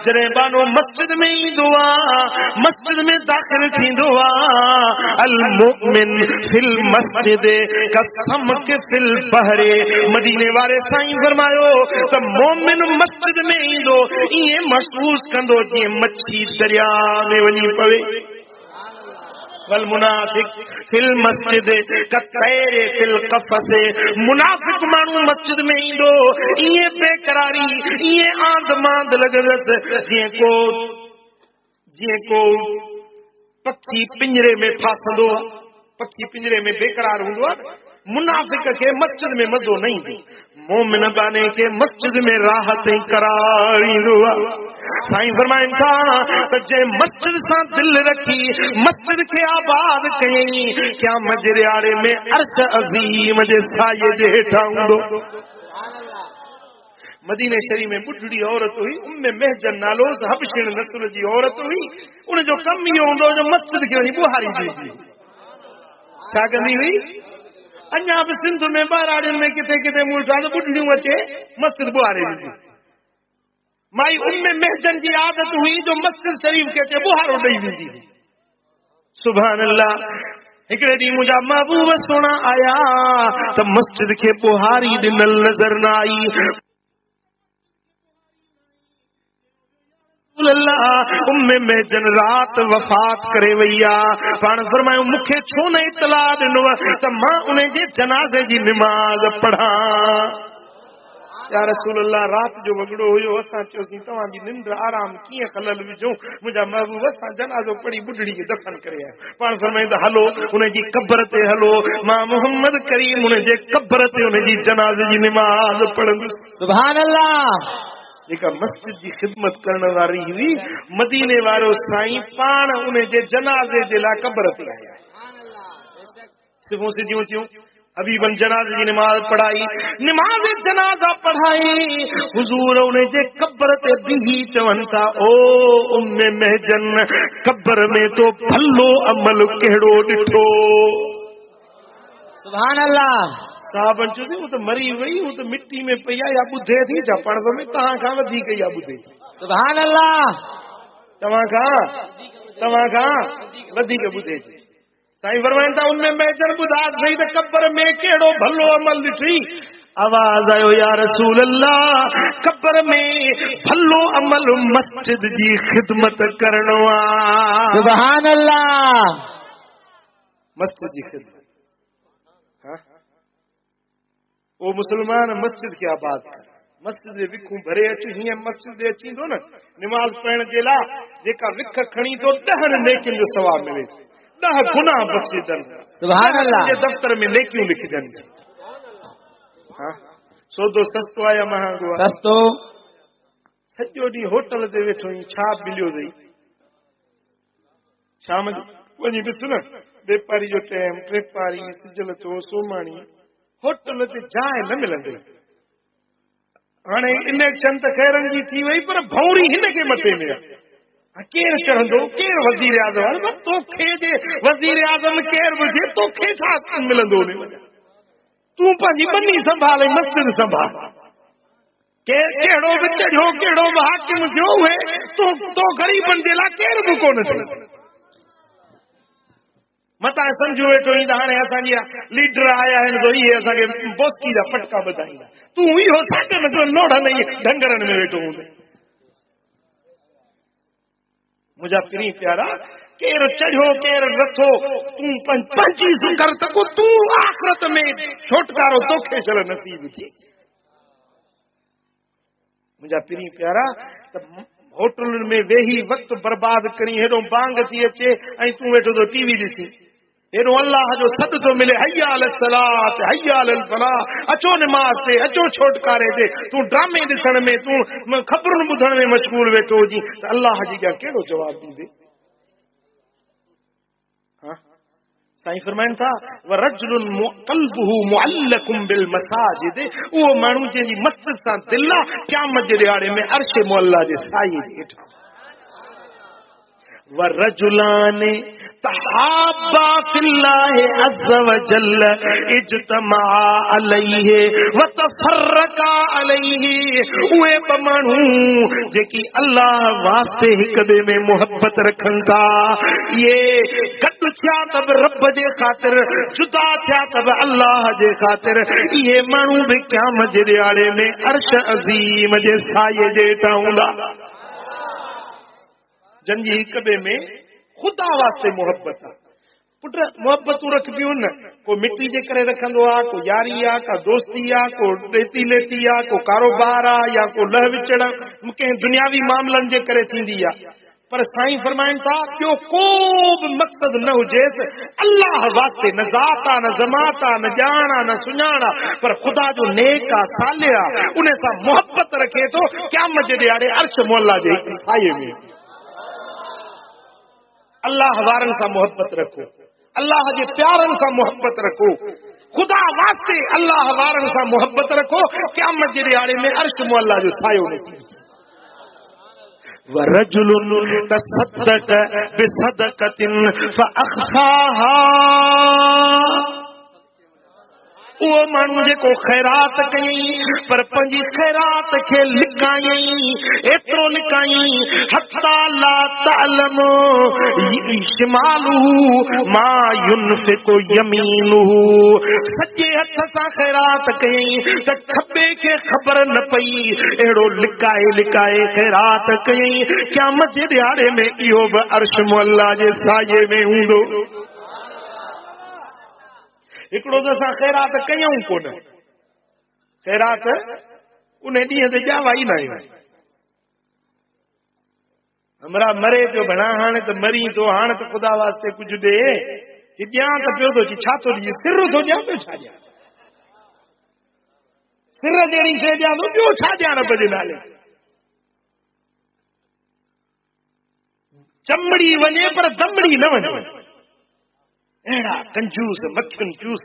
जॾहिं बानो मस्जिद में ईंदो आहे, मस्जिद में दाख़िल थींदो आहे, अल मुमिन फिल मस्जिद कसमक फिल बहरे, मदीने वारे साईं फरमायो त मोमिन मस्जिद में ईंदो ईअं महसूस कंदो जीअं मच्छी दरिया में वञी पवे। वल मुनाफिक फिल मस्जिद कतैरे फिल कफस, मुनाफिक माण्हू मस्जिद में ईंदो ईअं बेकरारी, ईअं आंध मांध लॻंदसि जीअं को पखी पिंजरे में फासंदो आहे, पखी पिंजरे में बेकरार हूंदो आहे। मुनाफिक खे मस्जिद में मज़ो न ईंदो, मोमिन बाने खे मस्जिद में राहत ऐं करार ईंदो आहे। साईं फरमाइनि था त जंहिं मस्जिद सां दिलि रखी, मस्जिद खे आबाद कयई, क़यामत जे ॾियारे में अर्श अज़ीम जे साये जे हेठां हूंदो। मदीने शरीफ में बुढ़ड़ी औरत हुई, उम्मे महजन नालो, हबशिण नस्ल जी औरत हुई। उनजो कमु इहो हूंदो जो मस्जिद खे वञी बुहारी ॾींदी। छा कंदी हुई? अञा बि सिंध में ॿाराड़ियुनि में किथे किथे मुल्क आहे त बुढ़ड़ियूं अचे मस्जिद बुहारे ॾींदी। माई उम्मे महजन जी आदत हुई जो मस्जिद शरीफ खे अचे बुहारो ॾेई वेंदी हुई। सुभान अल्लाह। हिकिड़े ॾींहुं मुंहिंजा महबूब सोना आया त मस्जिद खे बुहारी ॾिनल नज़र न आई। उम्मे महजन रात वफ़ात करे वई आहे। पाण फरमायो मूंखे छो न इतला ॾिनो त मां उन जे जनाज़े जी निमाज़ पढ़ां। या रसूल अल्लाह, रात जो वॻड़ो हुयो, असां चयोसीं तव्हांजी निंड आराम कीअं खलल विझूं। मुंहिंजा महबूब असां जनाज़ो पढ़ी बुढ़ड़ी खे दफ़न करे आया। पाण फरमाईंदा हलो उन जी क़ब्र ते हलो, मां मोहम्मद करीम उन जे क़ब्र ते उन जी जनाज़े जी निमाज़ पढ़ंदुसि। सुभान अल्लाह। जेका मस्जिद जी ख़िदमत करण वारी हुई, मदीने वारो साईं पाण उन जे जनाज़े जे लाइ क़ब्र ते आया। सिफ़ूं सिधियूं थियूं, अबीबन जनाज़े जी निमाज़ पढ़ाई, निमाज़ जनाज़ा पढ़ाई, हुज़ूर उन जे क़ब्र ते बीही चवनि था ओ उम्मे महजन, क़ब्र में तो भलो अमल कहिड़ो ॾिठो। सुभान अल्लाह। साहबन चयो वो तो मरी वई, वो तो मिट्टी में पई आहे या ॿुधे थी छा? पाण में तव्हां खां वधीक या ॿुधे। सुभान अल्लाह। तव्हां खां वधीक ॿुधे थी। साईं फरमाइनि था उनमें महजन ॿुधा सही त क़ब्र में कहिड़ो भलो अमल ॾिठी। आवाज़ आयो या रसूल अल्लाह, क़ब्र में भलो अमल मस्जिद जी ख़िदमत करणो आहे। सुभान अल्लाह। मस्जिद जी ख़िदमत। ओ मुसलमान मस्जिद खे आबाद कर, मस्जिद जे विखूं भरे अच। हीअं मस्जिद जे अचींदो न निमाज़ पढ़ण जे लाइ, जेका विख खणी तो 10 नेकियुनि जो सवाब मिले, 10 गुनाह बख़्शिजनि। सुभान अल्लाह। जे दफ़्तर में नेकियूं लिखजनि। हाँ, सौदो सस्तो आहे या महांगो आहे? सस्तो। सॼो ॾींहुं होटल ते वेठो आहीं, छा मिलियो अथई? शाम जो वञी ॾिस न, वेपारी जो टाइम, ट्रेपारी, सिजल थो, सोमाणी, होटल ते जाइ न मिलंदी। हाणे इलेक्शन त खैरनि जी थी वई, पर भौरी हिन खे मथे में आहे। केर चढ़ंदो, केर वज़ीर आज़म, तोखे जे वज़ीर आज़म केर हुजे, तोखे छा मिलंदो ने? तूं पंहिंजी बनी संभाले, मस्जिद संभाल। केड़ो बि चढ़ो, केड़ो बि हाकिम थियो हुए, तो ग़रीबनि जे लाइ केर बि कोन थियो। मतां सम्झो वेठो ईंदा हाणे असांजी लीडर आया आहिनि तो इहे असांखे बोस्की जा फटका ॿुधाईंदा। तूं इहो साॻे में जो नोड़नि ढंगरनि में वेठो हूंदे। मुंहिंजा प्री प्यारा, केर चढ़ियो केर नथो, तूं पंहिंजी कर त को तूं आख़िरत में छोटकारो तोखे चल नसीब थिए। मुंहिंजा प्री प्यारा, त होटल में वेही वक्त बर्बाद करी, हेॾो बांग थी अचे ऐं तूं वेठो तो टीवी ॾिसी, हेॾो अल्लाह जो सॾु तो मिले, हय्या अल सलात हय्या अल फलाह, अचो नमाज़ ते, अचो छोटकारे ते, तूं ड्रामे ॾिसण में, तूं ख़बरुनि ॿुधण में मशगूल वेठो हुजी, त अल्लाह जी ॻाल्हि कहिड़ो जवाब ॾींदे? साईं फरमाइनि था, वरजुलुन क़ल्बुहु मुअल्लकुम बिल मसाजिद, उहो माण्हू जंहिंजी मस्जिद सां दिलि आहे, क़यामत जे ॾियारे में अर्श मुअल्ला जे साये हेठां। वरजुलान तहाबा फिल्लाहि अज़्ज़ वजल्ल इज्तमा अलैहि व तफर्रका अलैहि, उहे ब माण्हू जेकी अल्लाह वास्ते हिक ॿिए में मोहब्बत रखनि था, इहे गॾु थिया त बि रब जे ख़ातिर, जुदा थिया त बि अल्लाह जे ख़ातिर, इहे माण्हू बि क़यामत जे ॾियारे में अर्श अज़ीम जे साये जे हेठां हूंदा। जंहिंजी हिक ॿिए में ख़ुदा वास्ते मोहब्बत आहे। पुट मोहब्बतूं रखबियूं न, को मिट्टी जे करे रखंदो आहे, को यारी आहे, का दोस्ती आहे, को ॾेती लेती आहे, को कारोबार आहे, या को लह विचड़ कंहिं दुनियावी मामलनि जे करे थींदी आहे। पर साईं फरमाइनि था, ॿियो को बि मक़सद न हुजेसि, अल्लाह वास्ते, न ज़ात आहे, न ज़मात आहे, न ॼाण आहे, न सुञाण आहे, पर ख़ुदा जो नेक आहे, सालिह आहे, उन सां मोहब्बत रखे थो, क़यामत जे ॾियारे अर्श मुअल्ला जे साये में। अल्लाह वारनि सां मोहब्बत रखो, अल्लाह जे प्यारनि सां मोहब्बत रखो, ख़ुदा वास्ते अल्लाह वारनि सां मोहब्बत रखो, क़यामत जे ॾियारे में अर्श मुअल्ला जो सायो नसीब। वरजुलुन तसद्दक़ बिसदक़तिन फअख़फ़ाहा, उहो माण्हू जेको ख़ैरात कयईं पर पंहिंजी ख़ैरात खे लिकायईं, एतिरो लिकायईं हत्ता ला तअलम शिमालुहु मा युनफ़िक़ु यमीनुहु, सॼे हथ सां ख़ैरात कयईं त खॿे खे ख़बर न पई, अहिड़ो लिकाए लिकाए ख़ैरात कयईं, क़यामत जे ॾियारे में इहो बि अर्श मुअल्ला जे साये में हूंदो। हिकिड़ो त असां ख़ैरात कयूं कोन, ख़ैरात उन ॾींहं ते ॼावा ई न आहियूं। हमरा मरे पियो भणा, हाणे त मरी थो, हाणे त ख़ुदा वास्ते कुझु ॾे, ॾियां त पियो थो, छा थो ॾिए, सिर थो ॾियां, पियो छा ॾियां, सिर जहिड़ी शइ ॾियां थो, ॿियो छा ॾियां रब जे नाले। चमड़ी वञे पर दमड़ी न वञे, अहिड़ा कंजूस मक्खियुनि चूस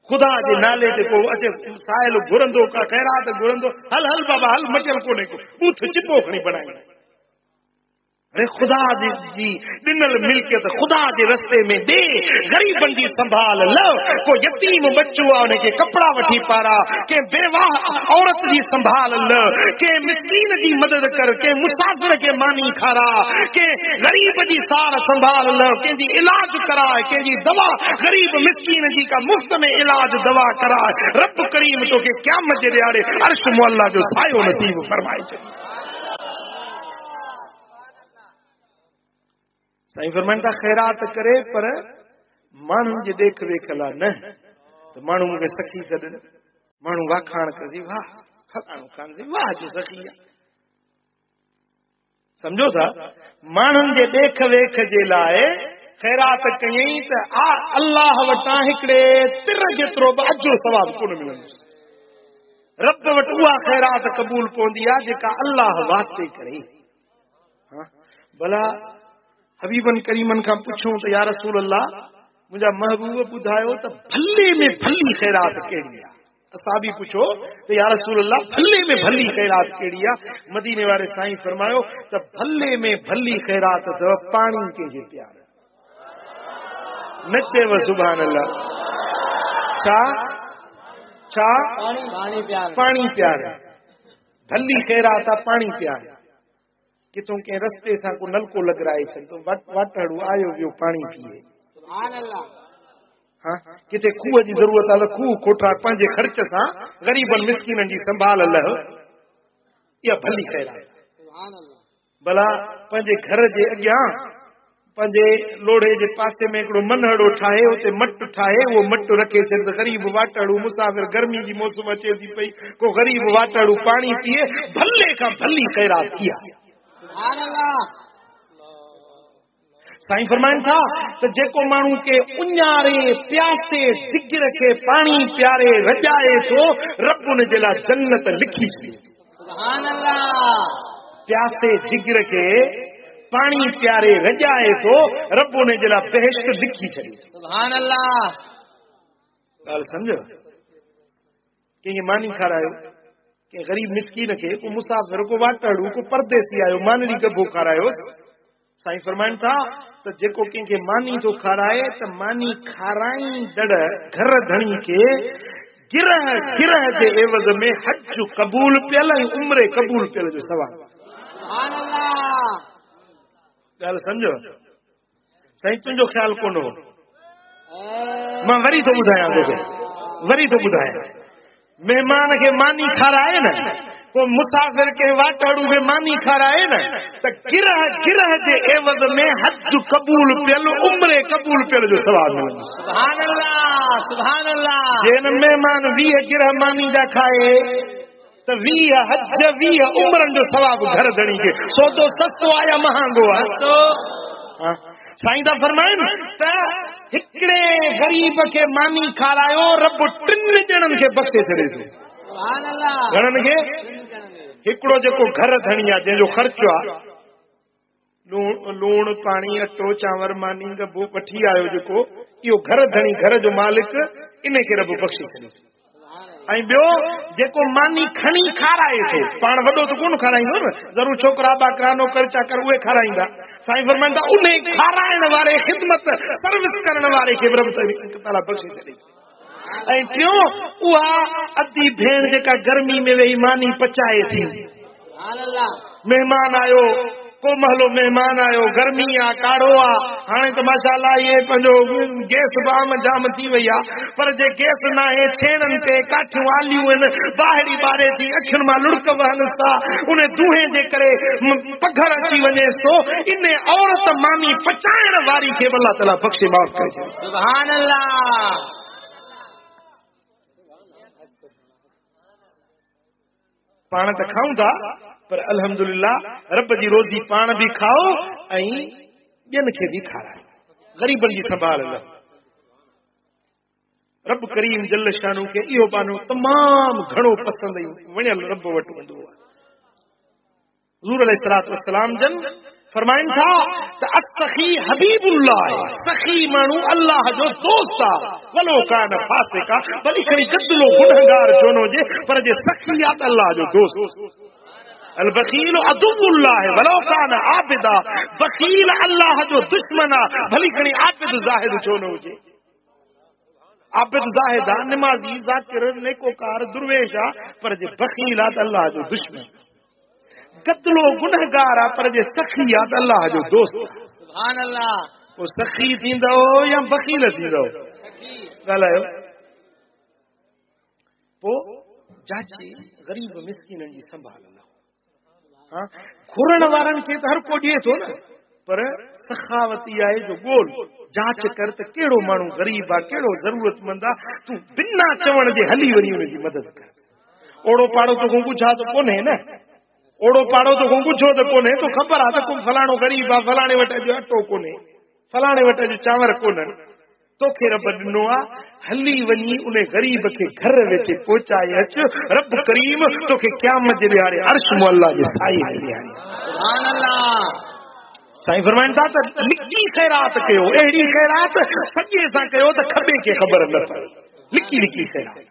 ख़ुदा जे नाले ते को अचे साहिल घुरंदो, का ख़ैरात घुरंदो, हल हल बाबा हल, मटियल कोन्हे को, बूथ चिपो खणी बनाई। अरे ख़ुदा जी ॾिनल मिल्कियत ख़ुदा जे रस्ते में ॾे, ग़रीबनि जी संभाल ल, को यतीम बच्चो आहे उनखे कपिड़ा वठी पारा, कंहिं बेवाह औरत जी संभाल ल, कंहिं मिस्कीन जी मदद कर, कंहिं मुसाफ़िर खे मानी खारा, कंहिं ग़रीब जी सार संभाल ल, कंहिंजी इलाज कराए, कंहिंजी दवा ग़रीब मिस्कीन जी का मुफ़्त में इलाज दवा कराए, रब करीम तोखे क़यामत जे ॾियारे अर्श मुअल्ला जो सायो नसीब फरमाए छॾे। साईं फरमाइनि था, ख़ैरात करे पर माण्हुनि जे देख वेख लाइ न, त माण्हू मूंखे सखी सॾनि, माण्हू वाखाण कजे, वाह फलाणो खान से वाह जो सखी आहे, सम्झो था, माण्हुनि जे देख वेख जे लाइ ख़ैरात कयईं त अल्लाह वटां हिकिड़े तिर जेतिरो बि अजो सवाब कोन मिलंदो। रब वटि उहा ख़ैरात क़बूल पवंदी आहे जेका अल्लाह वास्ते करे। भला हबीबन करीमन खां पुछूं त या रसूल अल्लाह, मुंहिंजा महबूब ॿुधायो त भले में भली ख़ैरात कहिड़ी आहे, صحابی پوچھو تو یا رسول اللہ بھلے میں بھلی خیرات کیڑی ہے؟ مدینے والے سائیں فرماयो تو بھلے میں بھلی خیرات تو پانی کے جی پیار نچے و سبحان اللہ چھا پانی پیار بھلی خیرات پانی پیار کتوں کے رستے سا کو نلکو لگ رہا ہے تو واٹڑو آیو ویو پانی پیے سبحان اللہ ہاں کتے خوہ جی ضرورت ہے خوہ کوٹرا پنجے خرچ سا غریبن مسکینن جی سنبھال لہ یا بھلی خیرات سبحان اللہ بلا پنجے گھر جے اگیاں پنجے لوڑے جے پاسے میں ہکڑو منہڑو ٹھاہے اوتے مٹ ٹھاہے وہ مٹ رکھے چند غریب واٹڑو مسافر گرمی جی موسم اچے تھی پئی کو غریب واٹڑو پانی پیے بھلے کا بھلی خیرات کیا سبحان اللہ سائیں فرمائن تھا تو جیکو مانو کے انیارے پیاسے جگر کے پانی پیارے رجائے تو رب نے جلا جنت لکھی چلی سبحان اللہ پیاسے جگر کے پانی پیارے رجائے تو رب نے جلا بہشت لکھی چلی سبحان اللہ گال سمجھو کہ یہ مانی کھا رہا ہے کہ غریب مسکین کے کو مسافر کو واٹڑو کو پردیسی آئے مانڑی گبو کھا رہا ہے سائیں فرمائن تھا تو جیکو کہیں کے مانی تو کھارائے تو مانی کھارائیں دڑ گھر دھنی کے گرہ جے عوض میں حج قبول پیل عمرے قبول پیل جو سوال سبحان اللہ گل سمجھو سائیں تنجو خیال کونو ماں وری تو بدھایا وری تو بدھایا مہمان کے مانی کھارائے نا کو مسافر کے واٹڑو کے مانی کھارائے نا تو گرہ جے عوض میں حج قبول پیل عمرے قبول پیل جو ثواب ملے سبحان اللہ سبحان اللہ جن مہمان 20 گرہ مانی جا کھائے تو 20 حج 20 عمرن جو ثواب گھر دھنی کے سو تو سستو آیا مہانگو ہے سائیں دا فرمائن تا ہکڑے غریب کے مانی کھارایو رب 3 جنن کے بخشے چھڑے تو سبحان اللہ گھرن کے ہکڑو جکو گھر دھنیا جن جو خرچ آ لون پانی اٹو چاور مانی گبو پٹھی آیو جکو یہ گھر دھنی گھر جو مالک انہیں کے رب بخشے چھڑے ऐं ॿियो जेको मानी खणी खाराए थो पाण वॾो त कोन खाराईंदो न ज़रूर छोकिरा ॿाकरा नौकर चाकर उहे खाराईंदा साईं फरमाईंदा उन खाराइण वारे ख़िदमत सर्विस करण वारे खे रब ताला बख़्शे छॾे ऐं टियों उहा अधी भेण जेका गर्मी में वेही मानी पचाए थी महिमान आयो को महलो मेहमान आयो गर्मी आ काढ़ो आ हाणे त माशाअल्लाह ये पंजो गैस बाम जाम थी वई आ पर जे गैस ना है छेणन ते काठियूं आलियूं आहिनि बाहिड़ी बारे थी अखियुनि मां लुड़क वहनि था उन दूहे जे करे पघर अची वञे थो इन औरत मानी पचाइण वारी खे अल्लाह ताला बख़्शे माफ़ करे सुभान अल्लाह पाण त खाऊं था पर अल्हम्दुलिल्लाह रब जी रोज़ी पाण भी खाओ ऐं ॿियनि खे भी खाराए ग़रीबनि जी संभाल रब करीम जल शानू खे इहो बानो तमामु घणो पसंदि वणियल रब वटि हूंदो आहे हुज़ूर अलैहिस्सलातु वस्सलाम जन फरमाइनि था त असखी हबीबुल्लाह सखी माण्हू अल्लाह जो दोस्त आहे वलो कान फासिका भली खणी गदलो गुनहगार छो न हुजे पर जे सखी आहे त अल्लाह जो दोस्त البخیل عدو اللہ ولو کان عابدا بخیل اللہ جو دشمن بھلی گھنی عابد زاہد چھو نہ ہوجے عابد زاہد نمازی ذاکر نیکوکار درویش پر جے بخیل اللہ جو دشمن قتلو گنہگار پر جے سخی اللہ جو دوست سبحان اللہ وہ سخی تھیندو یا بخیل تھیندو ڳالهايو پو جاچي غریب مسکینن جی संभाल घुरण वारनि खे त हर को ॾिए थो न पर सखावती आहे जो ॻोल्ह जांच कर त कहिड़ो माण्हू ग़रीब आहे कहिड़ो ज़रूरतमंद आहे तूं बिना चवण जे हली वञी हुनजी मदद कर ओड़ो पाड़ो तो को पुछा त कोन्हे न ओड़ो पाड़ो तो को पुछो त कोन्हे तो ख़बर आहे त को फलाणो ग़रीब आहे फलाणे वटि जो अटो कोन्हे फलाणे वटि जो चांवर कोन्हनि तोखे रब ॾिनो आहे हली वञी उन ग़रीब खे घर वेठे पहुचाए अच रब करीम तोखे क़यामत जे ॾियारे अर्श मुअल्ला जे साए में ॾियारे सुभान अल्लाह साईं फरमाइनि था त लिकी ख़ैरात कयो अहिड़ी ख़ैरात सॼे सां कयो त खॿे खे ख़बर न पए लिकी लिकी ख़ैरात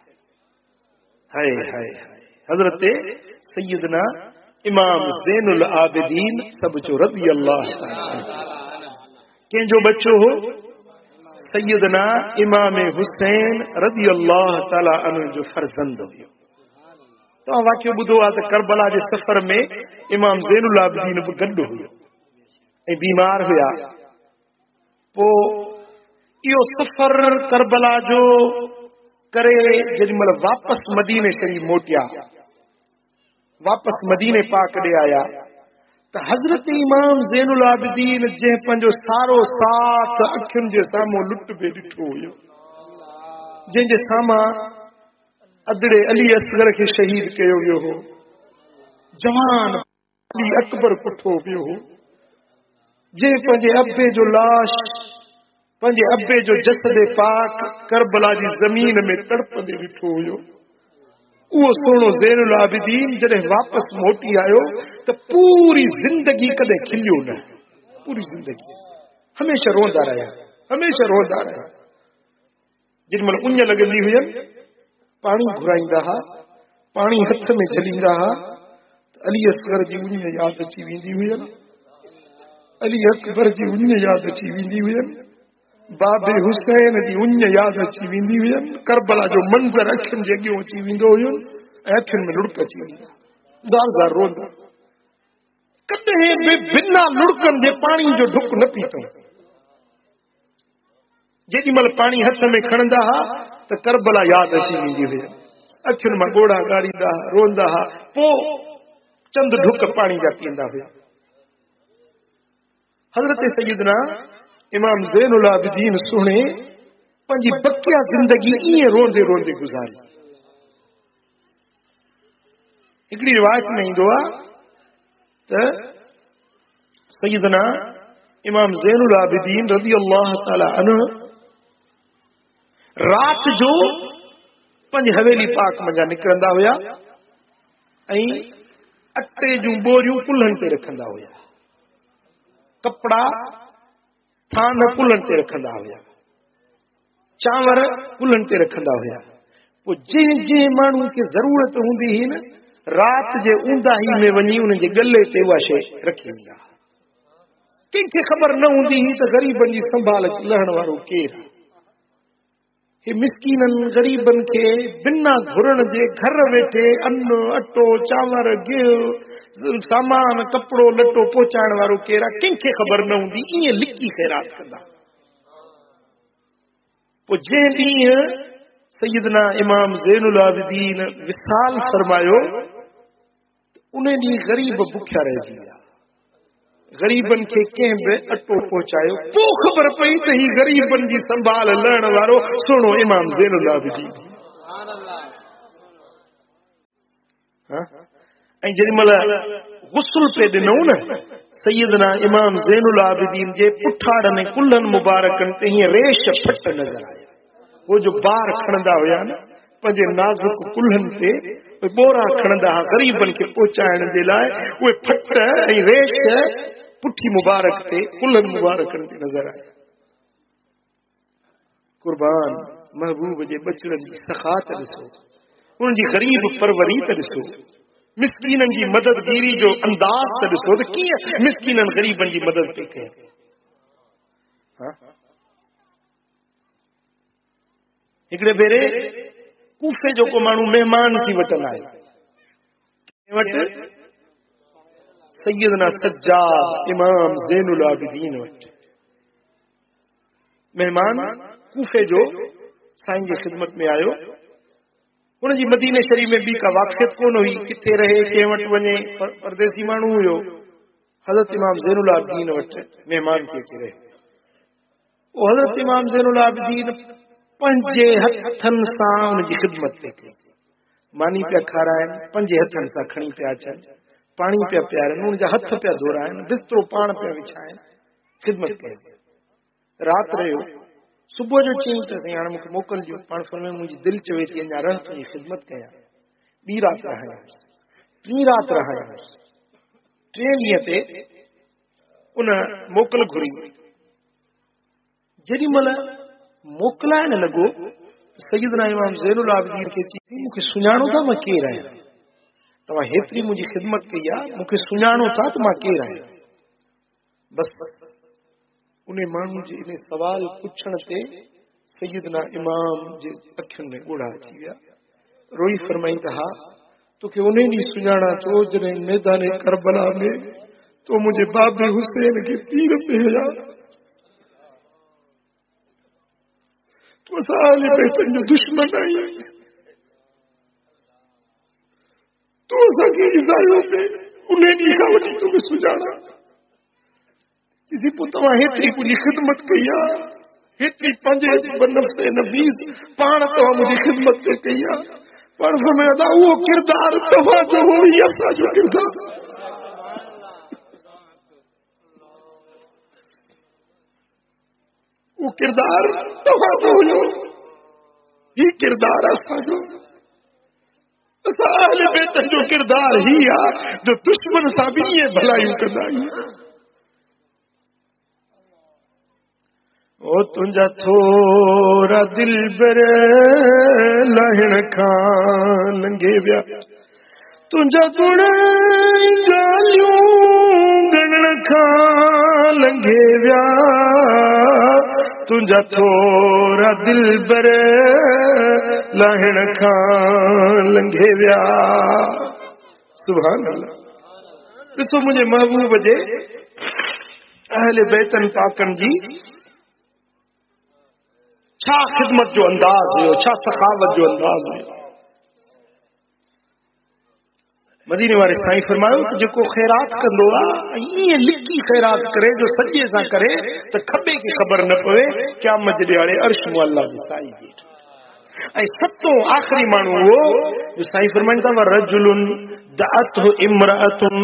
हाय हाय हाय حضرت سیدنا امام زین العابدین سب جو رضی اللہ تعالی عنہ کہیں جو بچو ہو سیدنا امام حسین رضی اللہ تعالی عنہ جو فرزند ہو تو واقعو ٻڌو आहे त کربلا जे सफ़र में इमाम ज़ैन العابدین बि गॾु हुयो ऐं बीमार हुया पोइ इहो सफ़र करबला जो करे जेॾीमहिल वापसि मदीने शरीफ़ मोटिया वापसि मदीने पाक ॾे आया त हज़रत इमाम ज़ैन العابدین जंहिं पंहिंजो सारो साथ अखियुनि जे साम्हूं लुट बि ॾिठो हुयो जंहिंजे साम्हूं अदड़े अली असगर खे शहीद कयो वियो हो जवान अली अकबर पुठो वियो हो जंहिं पंहिंजे अबे जो लाश पंहिंजे अबे जो जसद पाक करबला जी ज़मीन में तड़पंदे ॾिठो हुयो उहो सोनो ज़ैन العابدین जॾहिं वापसि मोटी आयो त पूरी ज़िंदगी कॾहिं खिलियो न पूरी ज़िंदगी हमेशह रोंदा रहिया जेॾीमहिल उञ लॻंदी हुयनि पाणी घुराईंदा हा पाणी हथ में झलींदा हा अली असगर जी उञ याद अची वेंदी हुयनि अली अकबर जी उञ याद अची वेंदी हुयनि बाबे हुसैन जी उञ याद अची वेंदी हुयनि करबला जो मंज़र अखियुनि जे अॻियां अची वेंदो हुयो ऐं अखियुनि में लुड़क अची वेंदा ज़ार ज़ार रोंदा कॾहिं बि बिना लुड़कनि जे पाणी जो ढुक न पीतो जेॾीमहिल पाणी हथ में खणंदा हा त करबला याद अची वेंदी हुई अखियुनि मां ॻोढ़ा ॻाड़ींदा रोंदा हा पोइ चंद ढुक पाणी जा पीअंदा हुया हज़रत सैयदना इमाम ज़ैन العابدین सुहिणे पंहिंजी बकिया ज़िंदगी ईअं रोंदे रोंदे गुज़ारी हिकिड़ी रिवायत में ईंदो आहे त सैयदना इमाम ज़ैन العابدین रज़ी अल्लाह ताला अन्हु रात जो पंहिंजी हवेली पाक मंझां निकिरंदा हुया ऐं अटे जूं बोरियूं कुल्हनि ते रखंदा हुया कपड़ा थान कुल्हनि ते रखंदा हुया चांवर कुल्हनि ते रखंदा हुया पोइ जंहिं जंहिं माण्हू खे ज़रूरत हूंदी हुई न रात जे ऊंदाही में वञी उन जे गले ते उहा शइ रखी ईंदा कंहिंखे ख़बर न हूंदी हुई त ग़रीबनि जी संभाल लहण वारो केरु हे मिस्कीननि ग़रीबनि खे बिना घुरण जे घर वेठे अन्न अटो चांवर गिहु सामान कपिड़ो लटो पहुचाइण वारो केरु आहे कंहिंखे ख़बर न हूंदी ईअं लिकी ख़ैरात कंदा पोइ जंहिं ॾींहुं सैयदना इमाम ज़ैन العابدین विसाल फरमायो उन ॾींहुं ग़रीब बुखिया रहिजी विया ग़रीबनि खे कंहिं बि अटो पहुचायो पोइ ख़बर पई त ही ग़रीबनि जी संभाल लहण वारो सुहिणो इमाम ज़ैन العابدین ऐं जेॾीमहिल गुस्ल पे ॾिनऊं न सैयदना इमाम ज़ैन العابدین जे पुठाड़नि कुल्हनि मुबारकनि ते हीअं रेश फट नज़र आया वो जो ॿार खणंदा हुया न पंहिंजे नाज़ुक कुल्हनि ते बोरा खणंदा हुआ ग़रीबनि खे पहुचाइण जे लाइ उहे फट ऐं रेश पुठी मुबारक ते कुल्हनि मुबारकनि ते नज़र आया कुर्बान महबूब जे बचड़नि जी सख़ात ॾिसो उन्हनि जी ग़रीब परवरी त ॾिसो मिस्कीननि जी मददगीरी जो अंदाज़ त ॾिसो त कीअं मिस्कीननि ग़रीबनि जी मदद पई कनि हिकिड़े भेरे कूफे जो को माण्हू महिमान थी वठल आहे वटि सैयदना सज्जाद इमाम ज़ैन العابدین वटि महिमान कूफे जो साईं जी ख़िदमत में आयो हुन जी मदीने शरीफ़ में बि का वाक़ियत कोन हुई किथे रहे कंहिं वटि वञे परदेसी माण्हू हुयो हज़रत इमाम ज़ैन العابدین वटि महिमान थी अची रहियो हज़रत इमाम ज़ैन العابدین पंहिंजे हथनि सां हुन जी ख़िदमत पे कई मानी पिया खाराइनि पंहिंजे हथनि सां खणी पिया अचनि पाणी पिया पियारनि हुन जा हथ पिया धोराइनि बिस्तरो पाण पिया विछाइनि ख़िदमत कई राति रहियो सुबुह जो चयईं त साईं हाणे मूंखे मोकिलिजो पाण फरमायो मुंहिंजी दिलि चवे थी अञा रह तुंहिंजी ख़िदमत कयां ॿी राति रहायांसि टीं राति रहायांसि टे ॾींहं ते उन मोकल घुरी जेॾी महिल मोकिलाइण लॻो सैयदना इमाम ज़ैनुल आबिदीन के चई मूंखे सुञाणो था मां केरु आहियां, तव्हां हेतिरी मुंहिंजी ख़िदमत कई आहे, मूंखे सुञाणो था त मां केरु आहियां। बस उन माण्हू जे इन सवाल पुछण ते सैयदना इमाम जे अखियुनि में ॻोढ़ा अची विया, रोई फरमाई त हा तोखे उन ॾींहुं सुञाणा थो जॾहिं मैदान करबला में तो मुंहिंजे बाबे हुसैन खे तीर पे हया, तो असां अहले बैतन जो दुश्मन आहियूं, तो असांखे इज़ायो पे उन ॾींहुं खां वठी तोखे सुञाणा। किसी पोइ तव्हां हेतिरी मुंहिंजी ख़िदमत कई आहे, हेतिरी पंहिंजे बनफ़्से नफ़ीस पाण तव्हां मुंहिंजी ख़िदमत ते कई आहे, पर फरमाया उहो किरदार तव्हांजो हो ई असांजो किरदार। वो किरदार तव्हांजो हुयो, ही किरदार असांजो। असां अहले बैतन जो किरदार ही आहे जो दुश्मन सां बि ईअं भलायूं कंदा आहियूं। ओ तुंहिंजा थोरा दिल बर लहण खां लंघे विया, तुंहिंजा गुण ॻाल्हियूं ॻणण खां लंघे विया, तुंहिंजा थोरा दिल बर लहण खां लंघे विया। सुभान अल्लाह। ॾिसो मुंहिंजे महबूब जे अहले बैतन पाकनि जी छा ख़िदमत जो अंदाज़ हुयो, छा सखावत जो अंदाज़ हुयो। मदीने वारे साईं फरमायो त जेको ख़ैरात कंदो आहे ईअं लिकी ख़ैरात करे जो सॼे सां करे त खॿे खे ख़बर न पवे, क़यामत जे ॾियारे अर्श मु अल्लाह जी साईं जी। ऐं सतो आख़िरी माण्हू उहो जो साईं फरमाईंदा व रजुलुन दअतहु इम्रअतुन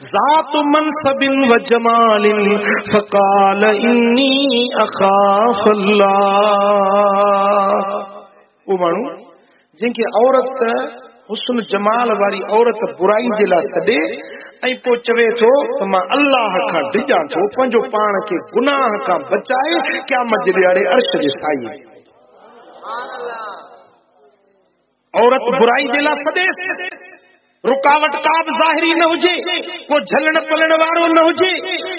ज़ातु मनसबिन व जमालिन फ़क़ाल इन्नी अख़ाफ़ अल्लाह। वो माण्हू जंहिंखे औरत हुस्न जमाल वारी औरत बुराई जे लाइ सॾे ऐं पोइ चवे थो त मां अल्लाह खां डिॼां थो, पंहिंजो पाण खे गुनाह खां बचाए क़यामत जे ॾियारे अर्श जे साईं। औरत बुराई जे लाइ सॾे, रुकावट का बि ज़ाहिरी न हुजे, को झलण पलण वारो न हुजे,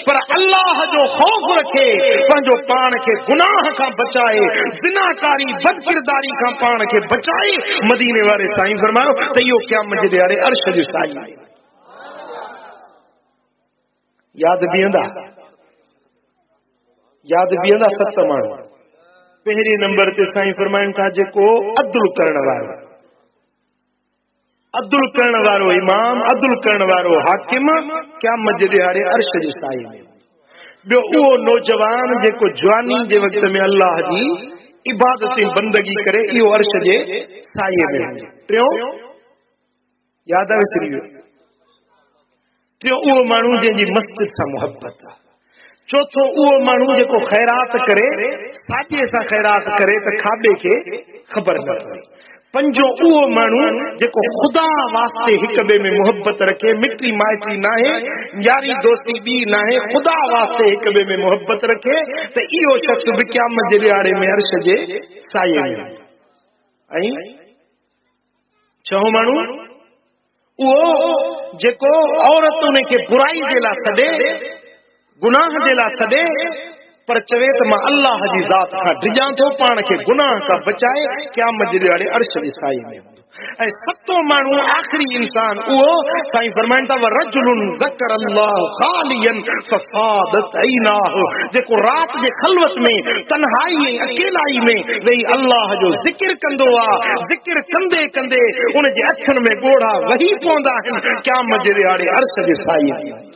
पर अल्लाह जो ख़ौफ़ रखे पंहिंजो पाण खे गुनाह खां बचाए, ज़िनाकारी बदकिरदारी खां पाण खे बचाए। मदीने वारे साईं फरमायो त इहो क़यामत जे ॾियारे अर्श जो साईं। यादि बीहंदा सत माण्हू। पहिरें नंबर ते साईं फरमाइनि था जेको अदल करण वारो, अदल करण वारो इमाम, अदल करण वारो हाकिम क़यामत जे ॾियारे अर्श जे साईं में। ॿियो उहो नौजवान जेको जवानी जे वक़्त में अल्लाह जी इबादत बंदगी करे, इहो अर्श जे साईं में। टियों यादि विसरी वियो। टियों उहो माण्हू जंहिंजी मस्जिद सां मुहबत आहे। चौथो उहो माण्हू जेको ख़ैरात करे, साॼे सां ख़ैरात करे त खाॿे खे ख़बर न पवे। पंजो उहो माण्हू जेको ख़ुदा वास्ते हिक ॿिए में मुहबत रखे, मिटी माइटी नाहे, यारी दोस्ती ॿी नाहे, ख़ुदा वास्ते हिक ॿिए में मुहबत रखे, त इहो शख़्स बि क़यामत जे ॾियारे में अर्श जे साईं में। ऐं छहों माण्हू उहो जेको औरत उन खे बुराई जे लाइ सॾे, गुनाह जे लाइ सॾे, पर चवे त मां अल्लाह जी ज़ात खां डिॼां थो, पाण खे गुनाह खां बचाए क़यामत जे ॾियारे अर्श जी साईं में। ऐं सतो माण्हू आख़िरी इंसान उहो साईं फरमाइनि था व रजुलुन ज़कर अल्लाह ख़ालियन फ़फ़ादत ऐनाहु, जेको रात जे ख़लवत में तन्हाई ऐं अकेलाई में वेही अल्लाह जो ज़िक्र कंदो आहे। ज़िक्र कंदे कंदे उन जे अखियुनि में ॻोढ़ा वही पवंदा आहिनि, क़यामत जे ॾियारे अर्श जे साईं में।